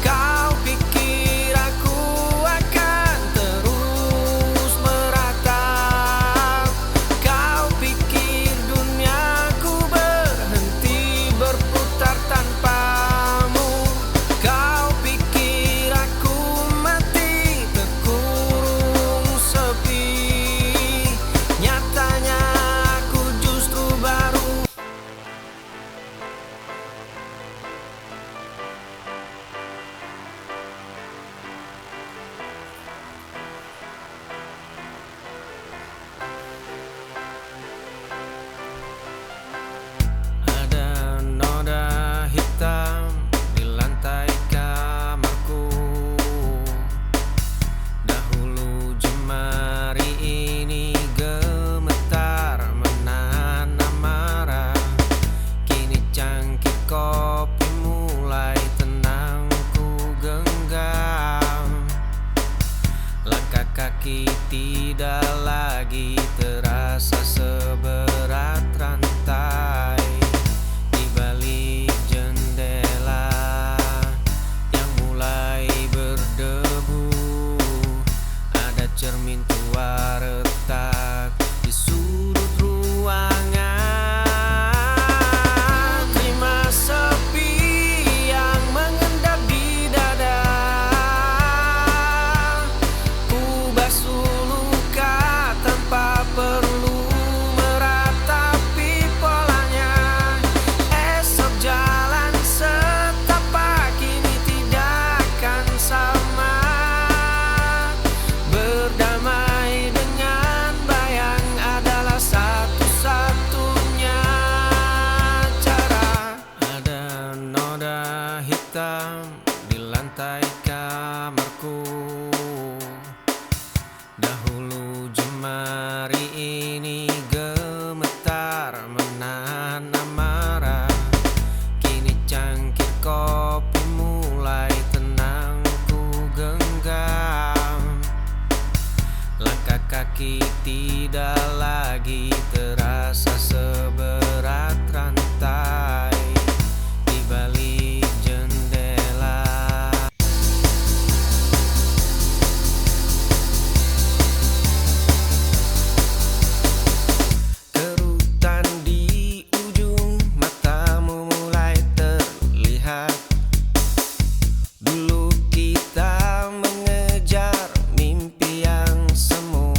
[SPEAKER 5] Kau pikir aku akan terus meratap? Kau pikir duniaku berhenti berputar tanpamu? Kau pikir aku mati terkurung sepi? Nyatanya aku justru baru. Ada noda hitam di lantai kamarku. Dahulu jemari ini gemetar menahan amarah. Kini cangkir kopi mulai tenang ku genggam. Langkah kaki tidak lagi terasa seberat rantai. Di balik jendela yang mulai berdebu, ada cermin tua retak di sudut ruangan. Terima sepi yang mengendap di dada. Ku basuh luka tanpa perlu meratapi polanya. Esok jalan setapak kini tidak akan sama. Berdamai dengan bayang adalah satu-satunya cara. Ada noda hitam di lantai kamarku. Dahulu jemari ini gemetar menahan amarah. Kini cangkir kopi mulai tenang ku genggam. Langkah kaki tidak lagi terasa seberat rantai. Di balik jendela kerutan di ujung matamu mulai terlihat. Dulu kita mengejar mimpi yang semu.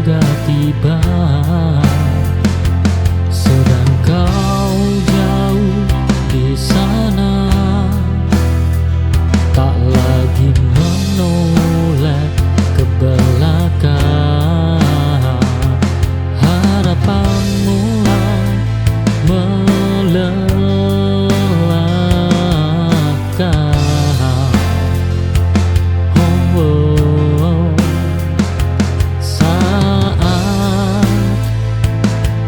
[SPEAKER 3] sudah tiba, sedang kau jauh di sana, tak lagi menoleh ke belakang. Harapan mulai melelahkan. Saat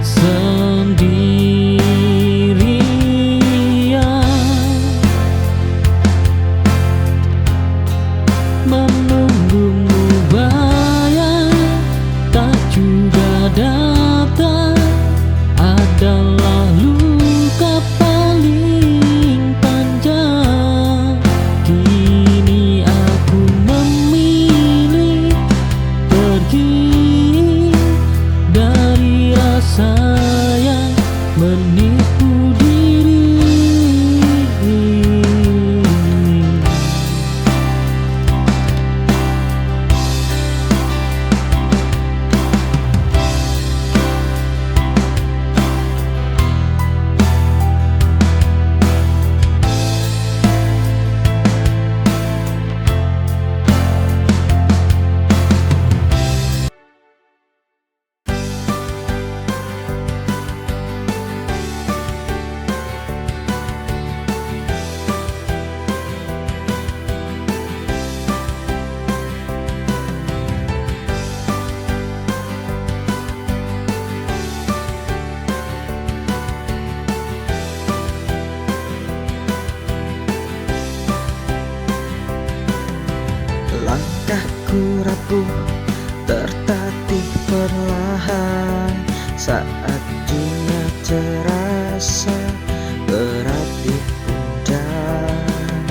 [SPEAKER 3] sendirian menunggumu, bayang tak juga datang, adalah luka paling panjang. Kini aku memilih pergi dari rasa yang menipu diri.
[SPEAKER 6] Langkahku rapuh, tertatih perlahan saat dunia terasa berat di pundak.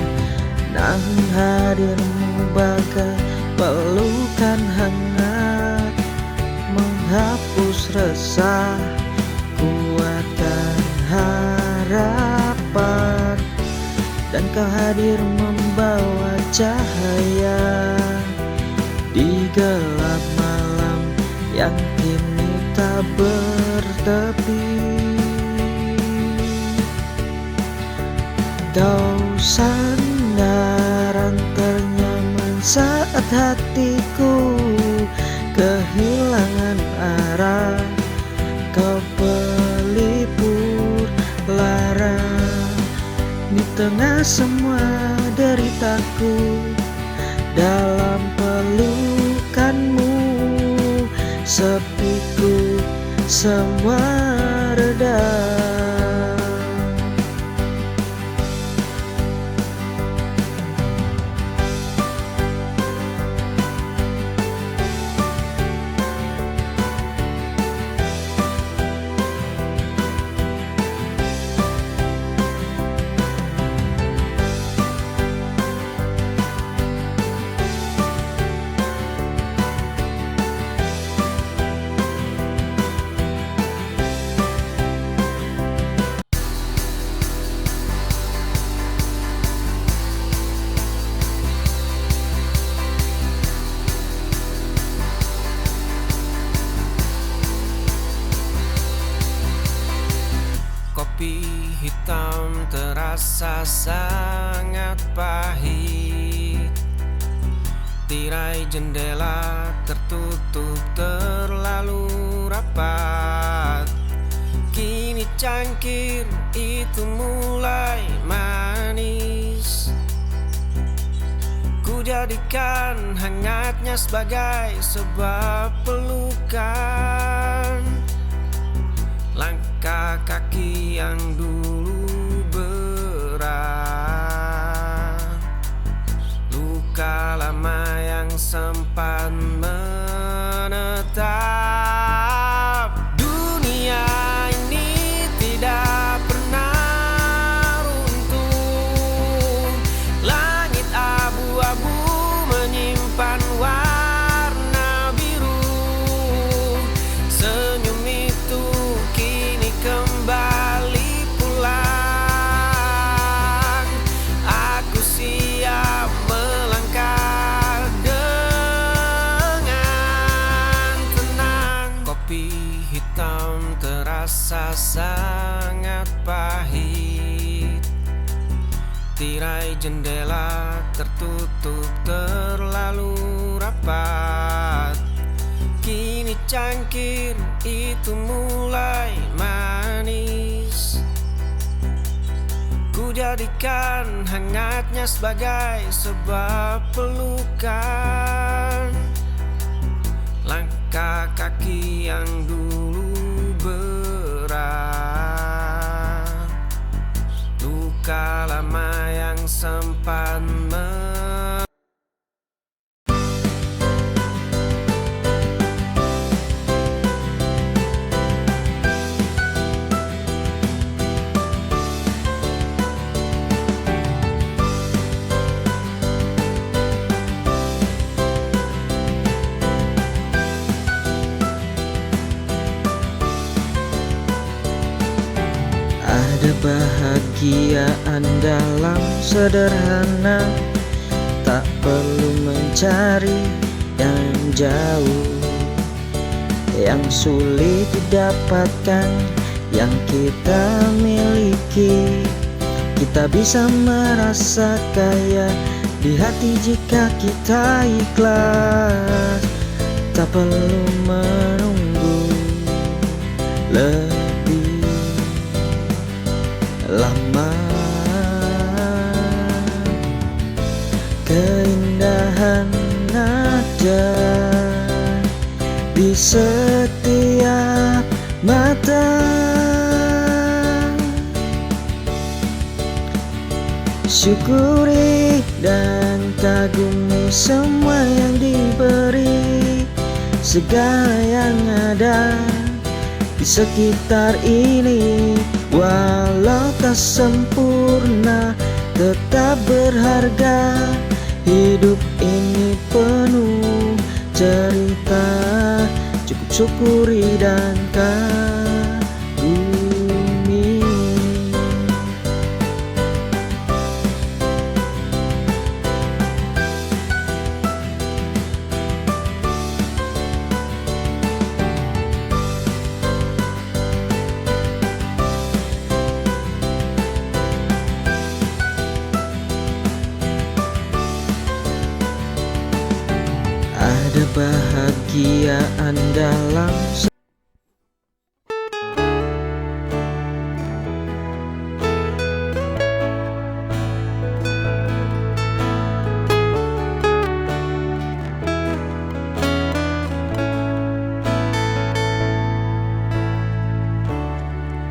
[SPEAKER 6] Namun hadirmu bagai pelukan hangat, menghapus resah, kuatkan harapan. Dan kau hadir membawa cahaya di gelap malam yang kini tak bertepi. Kau sandaran ternyaman saat hatiku kehilangan arah. Kau pelipur lara di tengah semua deritaku. Dalam pelukanmu sepiku semua reda.
[SPEAKER 5] Kopi hitam terasa sangat pahit. Tirai jendela tertutup terlalu rapat. Kini cangkir itu mulai manis. Ku jadikan hangatnya sebagai sebuah pelukan. Langkah kaki yang dulu berat, luka lama yang sempat menetap. Dunia ini tidak pernah runtuh. Langit abu-abu menyimpan warna biru. Senyum itu kini kembali pulang. Aku siap melangkah kopi hitam terasa sangat pahit. Tirai jendela tertutup terlalu rapat. Kini cangkir itu mulai manis. Ku jadikan hangatnya sebagai sebuah pelukan. Langkah kaki yang dulu berat, luka lama yang sempat
[SPEAKER 6] Ada bahagiaan dalam sederhana, tak perlu mencari yang jauh. Yang sulit didapatkan, yang kita miliki. Kita bisa merasa kaya di hati jika kita ikhlas. Tak perlu menunggu lebih lama. Keindahan ada di setiap mata. Syukuri dan kagumi semua yang diberi, segala yang ada di sekitar ini. Walau tak sempurna, tetap berharga. Hidup ini penuh cerita, cukup syukuri dan kagumi. Ada bahagiaan dalam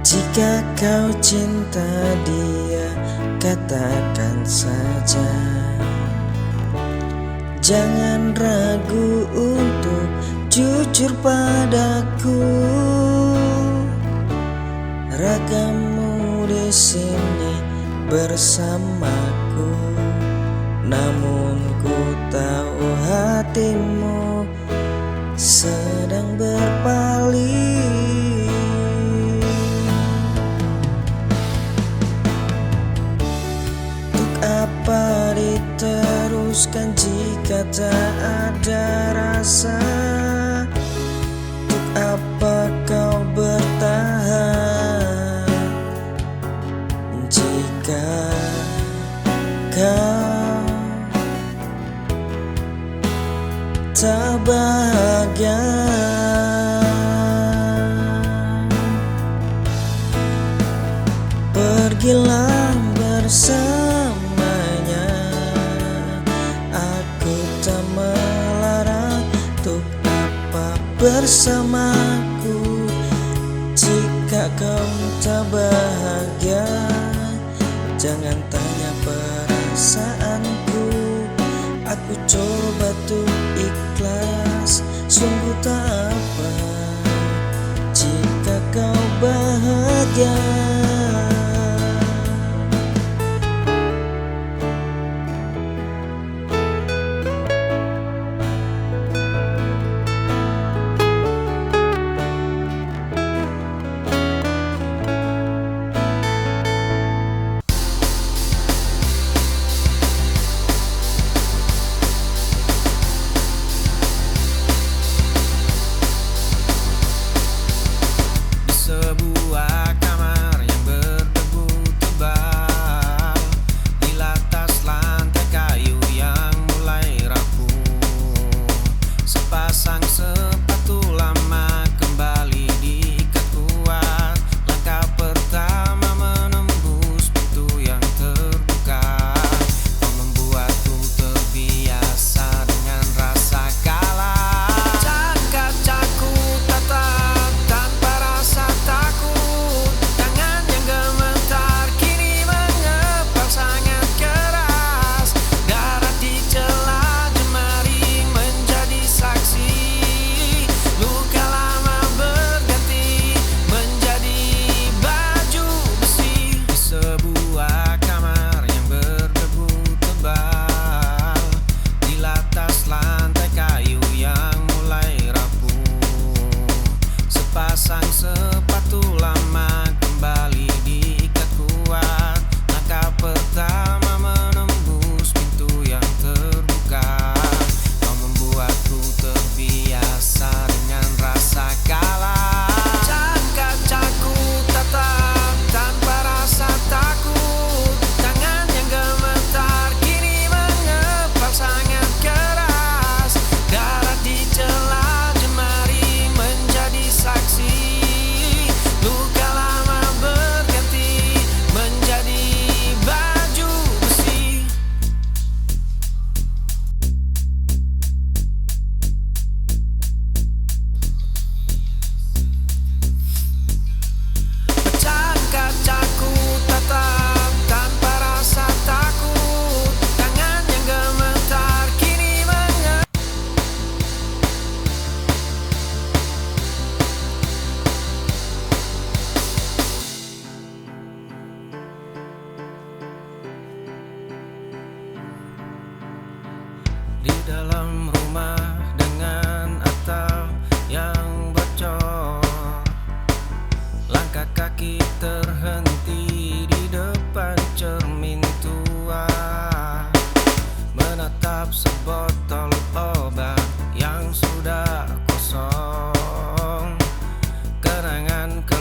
[SPEAKER 6] jika kau cinta dia, katakan saja. Jangan ragu untuk jujur padaku. Ragamu di sini bersamaku, namun ku tahu hatimu sedang berpaling. Untuk apa diteruskan jika tak ada rasa? Untuk apa kau bertahan jika kau tak bahagia? Pergilah bersamanya, aku tak melarang. Untuk apa bersamaku jika kau tak bahagia? Jangan tanya perasaanku, aku coba tuh ikhlas. Sungguh tak apa jika kau bahagia.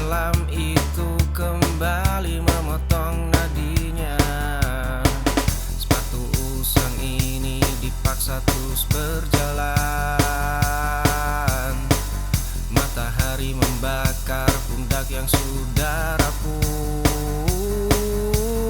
[SPEAKER 5] kelam itu kembali memotong nadinya. Sepatu usang ini dipaksa terus berjalan. Matahari membakar pundak yang sudah rapuh.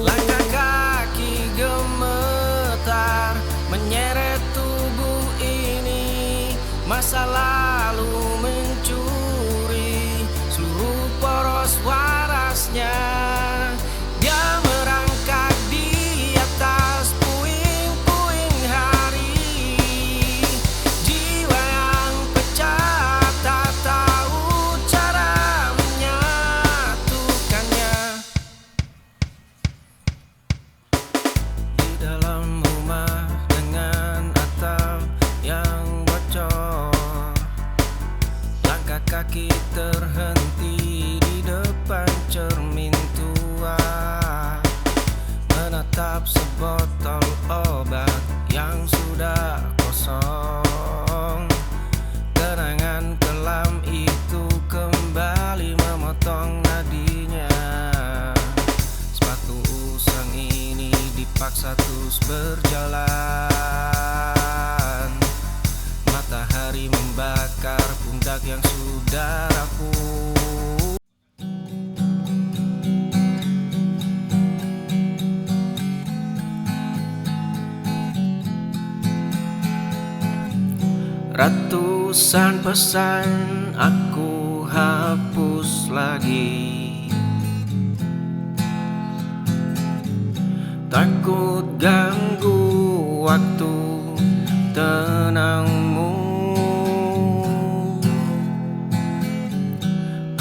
[SPEAKER 5] Langkah kaki gemetar menyeret tubuh ini. Masa lalu mencuri seluruh poros warasnya. Dia merangkak di atas puing-puing hari. Jiwa yang pecah tak tahu cara menyatukannya. Di dalam rumah dengan atap yang bocor, langkah kaki terhenti di depan cermin tua, menatap sebotol obat yang sudah kosong. Kenangan kelam itu kembali memotong nadinya. Sepatu usang ini dipaksa terus berjalan. Matahari membakar pundak yang sudah rapuh. Ratusan pesan aku hapus lagi. Takut ganggu waktu tenangmu.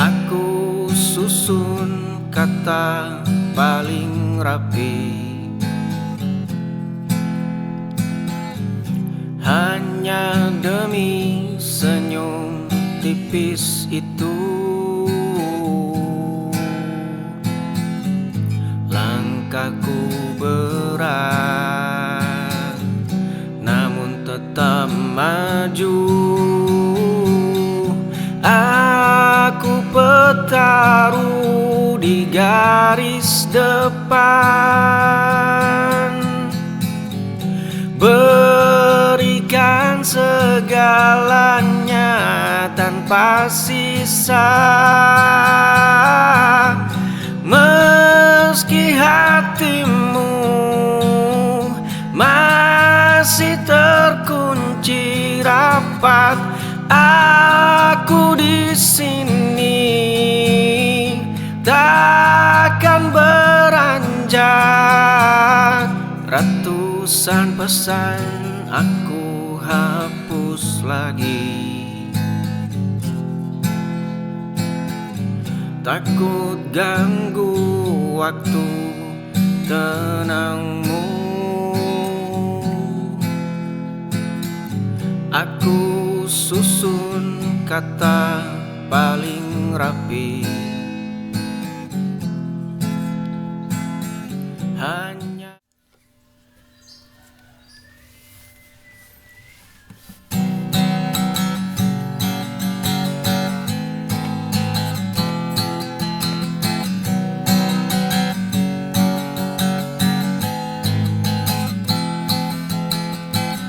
[SPEAKER 5] Aku susun kata paling rapi. Hanya demi senyum tipis itu. Langkahku berat namun tetap maju. Aku bertaruh di garis depan. Berikan segalanya tanpa sisa. Meski hatimu masih terkunci rapat, aku di sini takkan beranjak. Ratusan pesan aku hapus lagi. Takut ganggu waktu tenangmu. Aku susun kata paling rapi. Hanya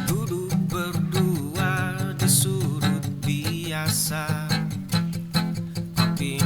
[SPEAKER 5] duduk berdua di sudut biasa, kopi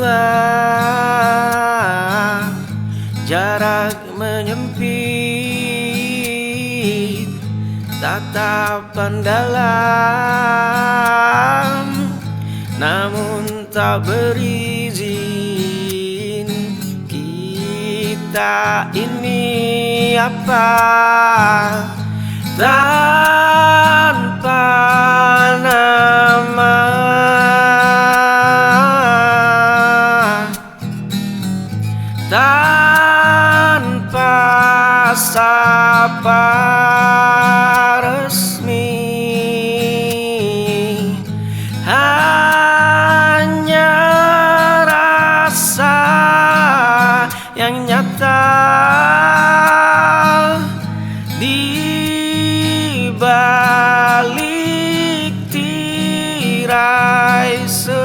[SPEAKER 5] sebelah, jarak menyempit, tatapan dalam, namun tak berizin. Kita ini apa? Tanpa nama, tanpa sapa resmi, hanya rasa yang nyata di balik tirai sepi.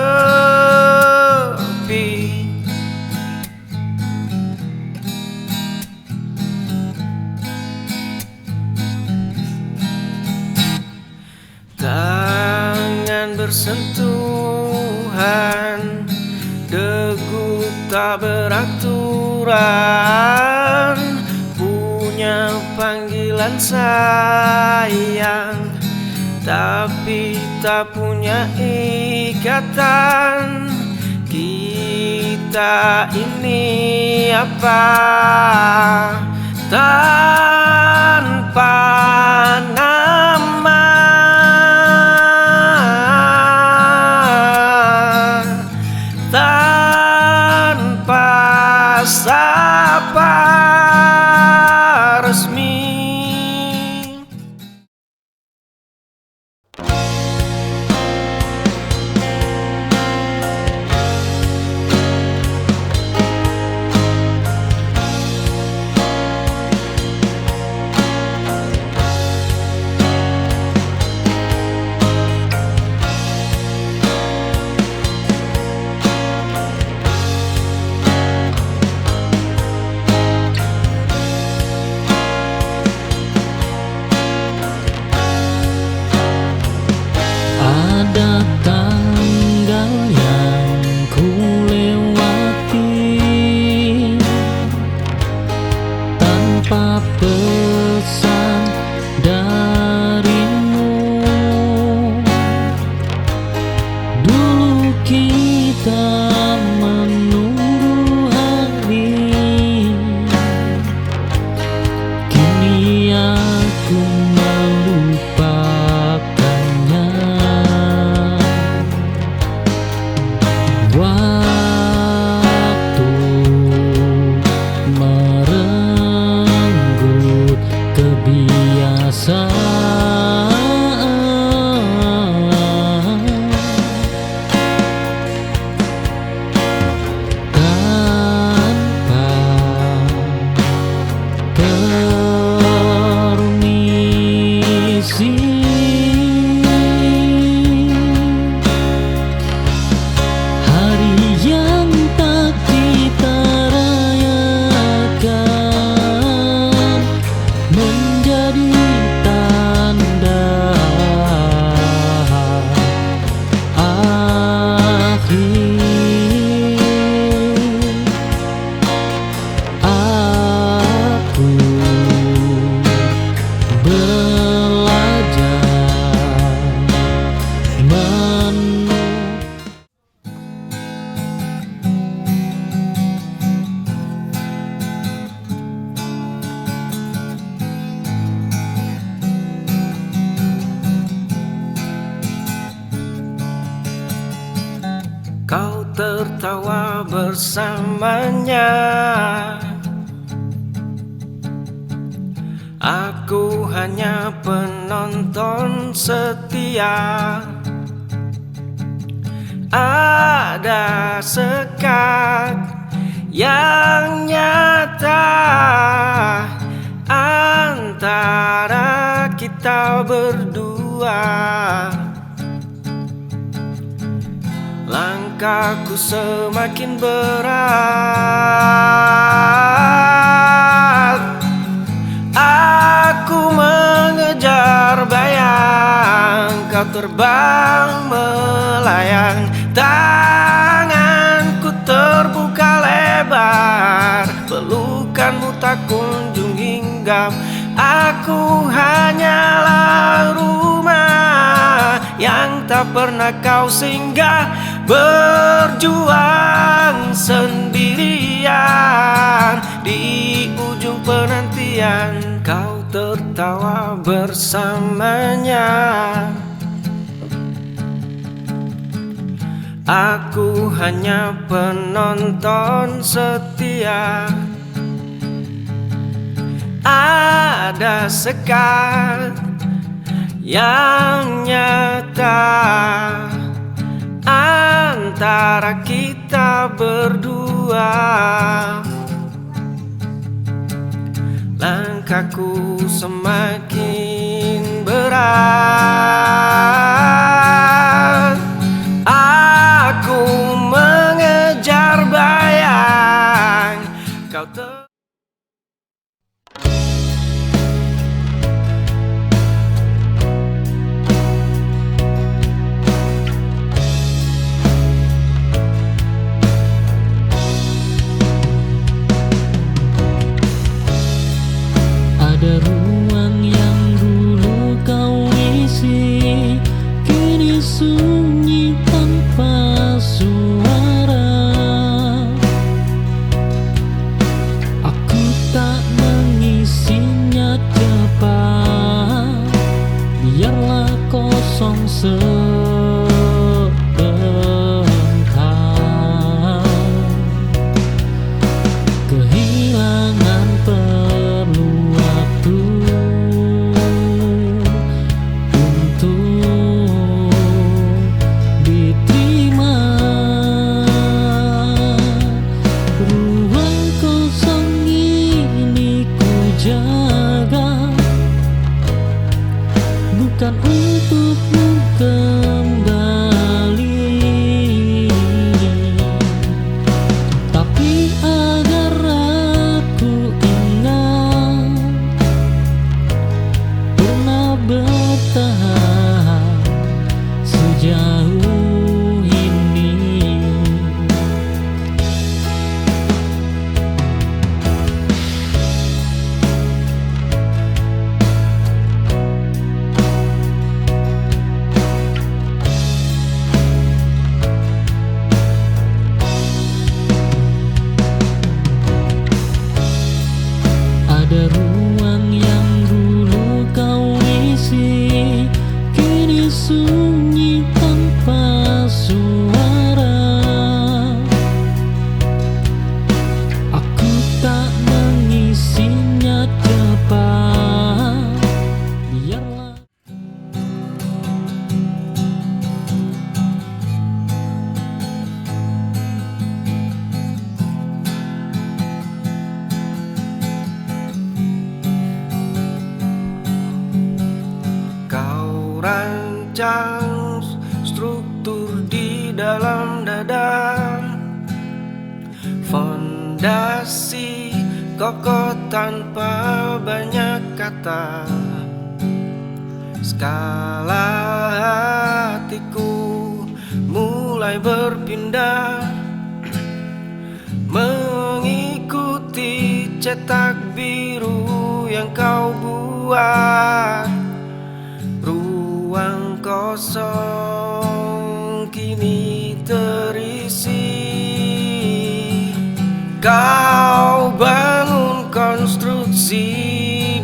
[SPEAKER 5] Tangan bersentuhan, degup tak beraturan, punya panggilan sayang, tapi tak punya ikatan. Kita ini apa? Tanpa nama, tanpa sapa resmi.
[SPEAKER 3] Ada tanggal yang ku lewati tanpa pesan darimu. Dulu kita menunggu hari, kini aku melupakannya. Waktu merenggut kebiasaan, tanpa permisi. Hari yang tak kita rayakan menjadi tanda akhir. Aku belajar
[SPEAKER 5] Kau tertawa bersamanya, aku hanya penonton setia. Ada sekat yang nyata antara kita berdua. Langkahku semakin berat, aku mengejar bayang, kau terbang melayang, tanganku Aku hanyalah rumah yang tak pernah kau singgah, berjuang sendirian. Di ujung penantian kau tertawa bersamanya. Aku hanya penonton setia. Ada sekat yang nyata antara kita berdua. Langkahku semakin berat. Aku mengejar bayang kau
[SPEAKER 3] Ada ruang yang dulu kau isi, kini sunyi tanpa suara. Aku tak mengisinya cepat, biarlah kosong sebentar. Kehilangan perlu waktu untuk diterima. Ruang kosong ini ku jaga, bukan untukmu kembali, tapi agar aku ingat pernah bertahan sejauh ini. Ada ruang yang dulu kau isi, kini sunyi tanpa suara. Aku tak mengisinya cepat, biarlah.
[SPEAKER 5] Kau rancang struktur di dalam dada, fondasi kokoh tanpa banyak kata. Skala hatiku mulai berpindah, mengikuti cetak biru yang kau buat. Ruang kosong kini terisi. Kau bangun konstruksi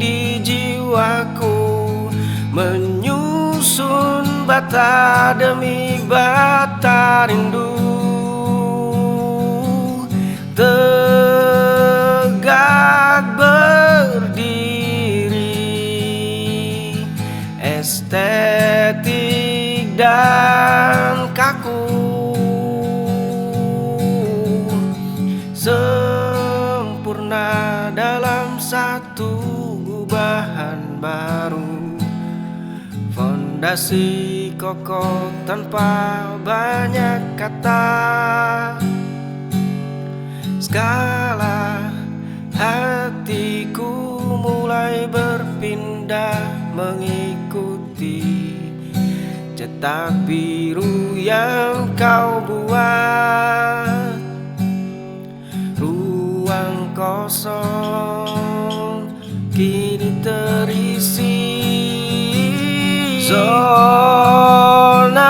[SPEAKER 5] di jiwaku, menyusun bata demi bata rindu. Tegak berdiri, estetik dan kaku, sempurna dalam satu gubahan baru. Fondasi kokoh tanpa banyak kata. Skala hatiku mulai berpindah, mengikuti cetak biru yang kau buat. Ruang kosong kini terisi. zonasi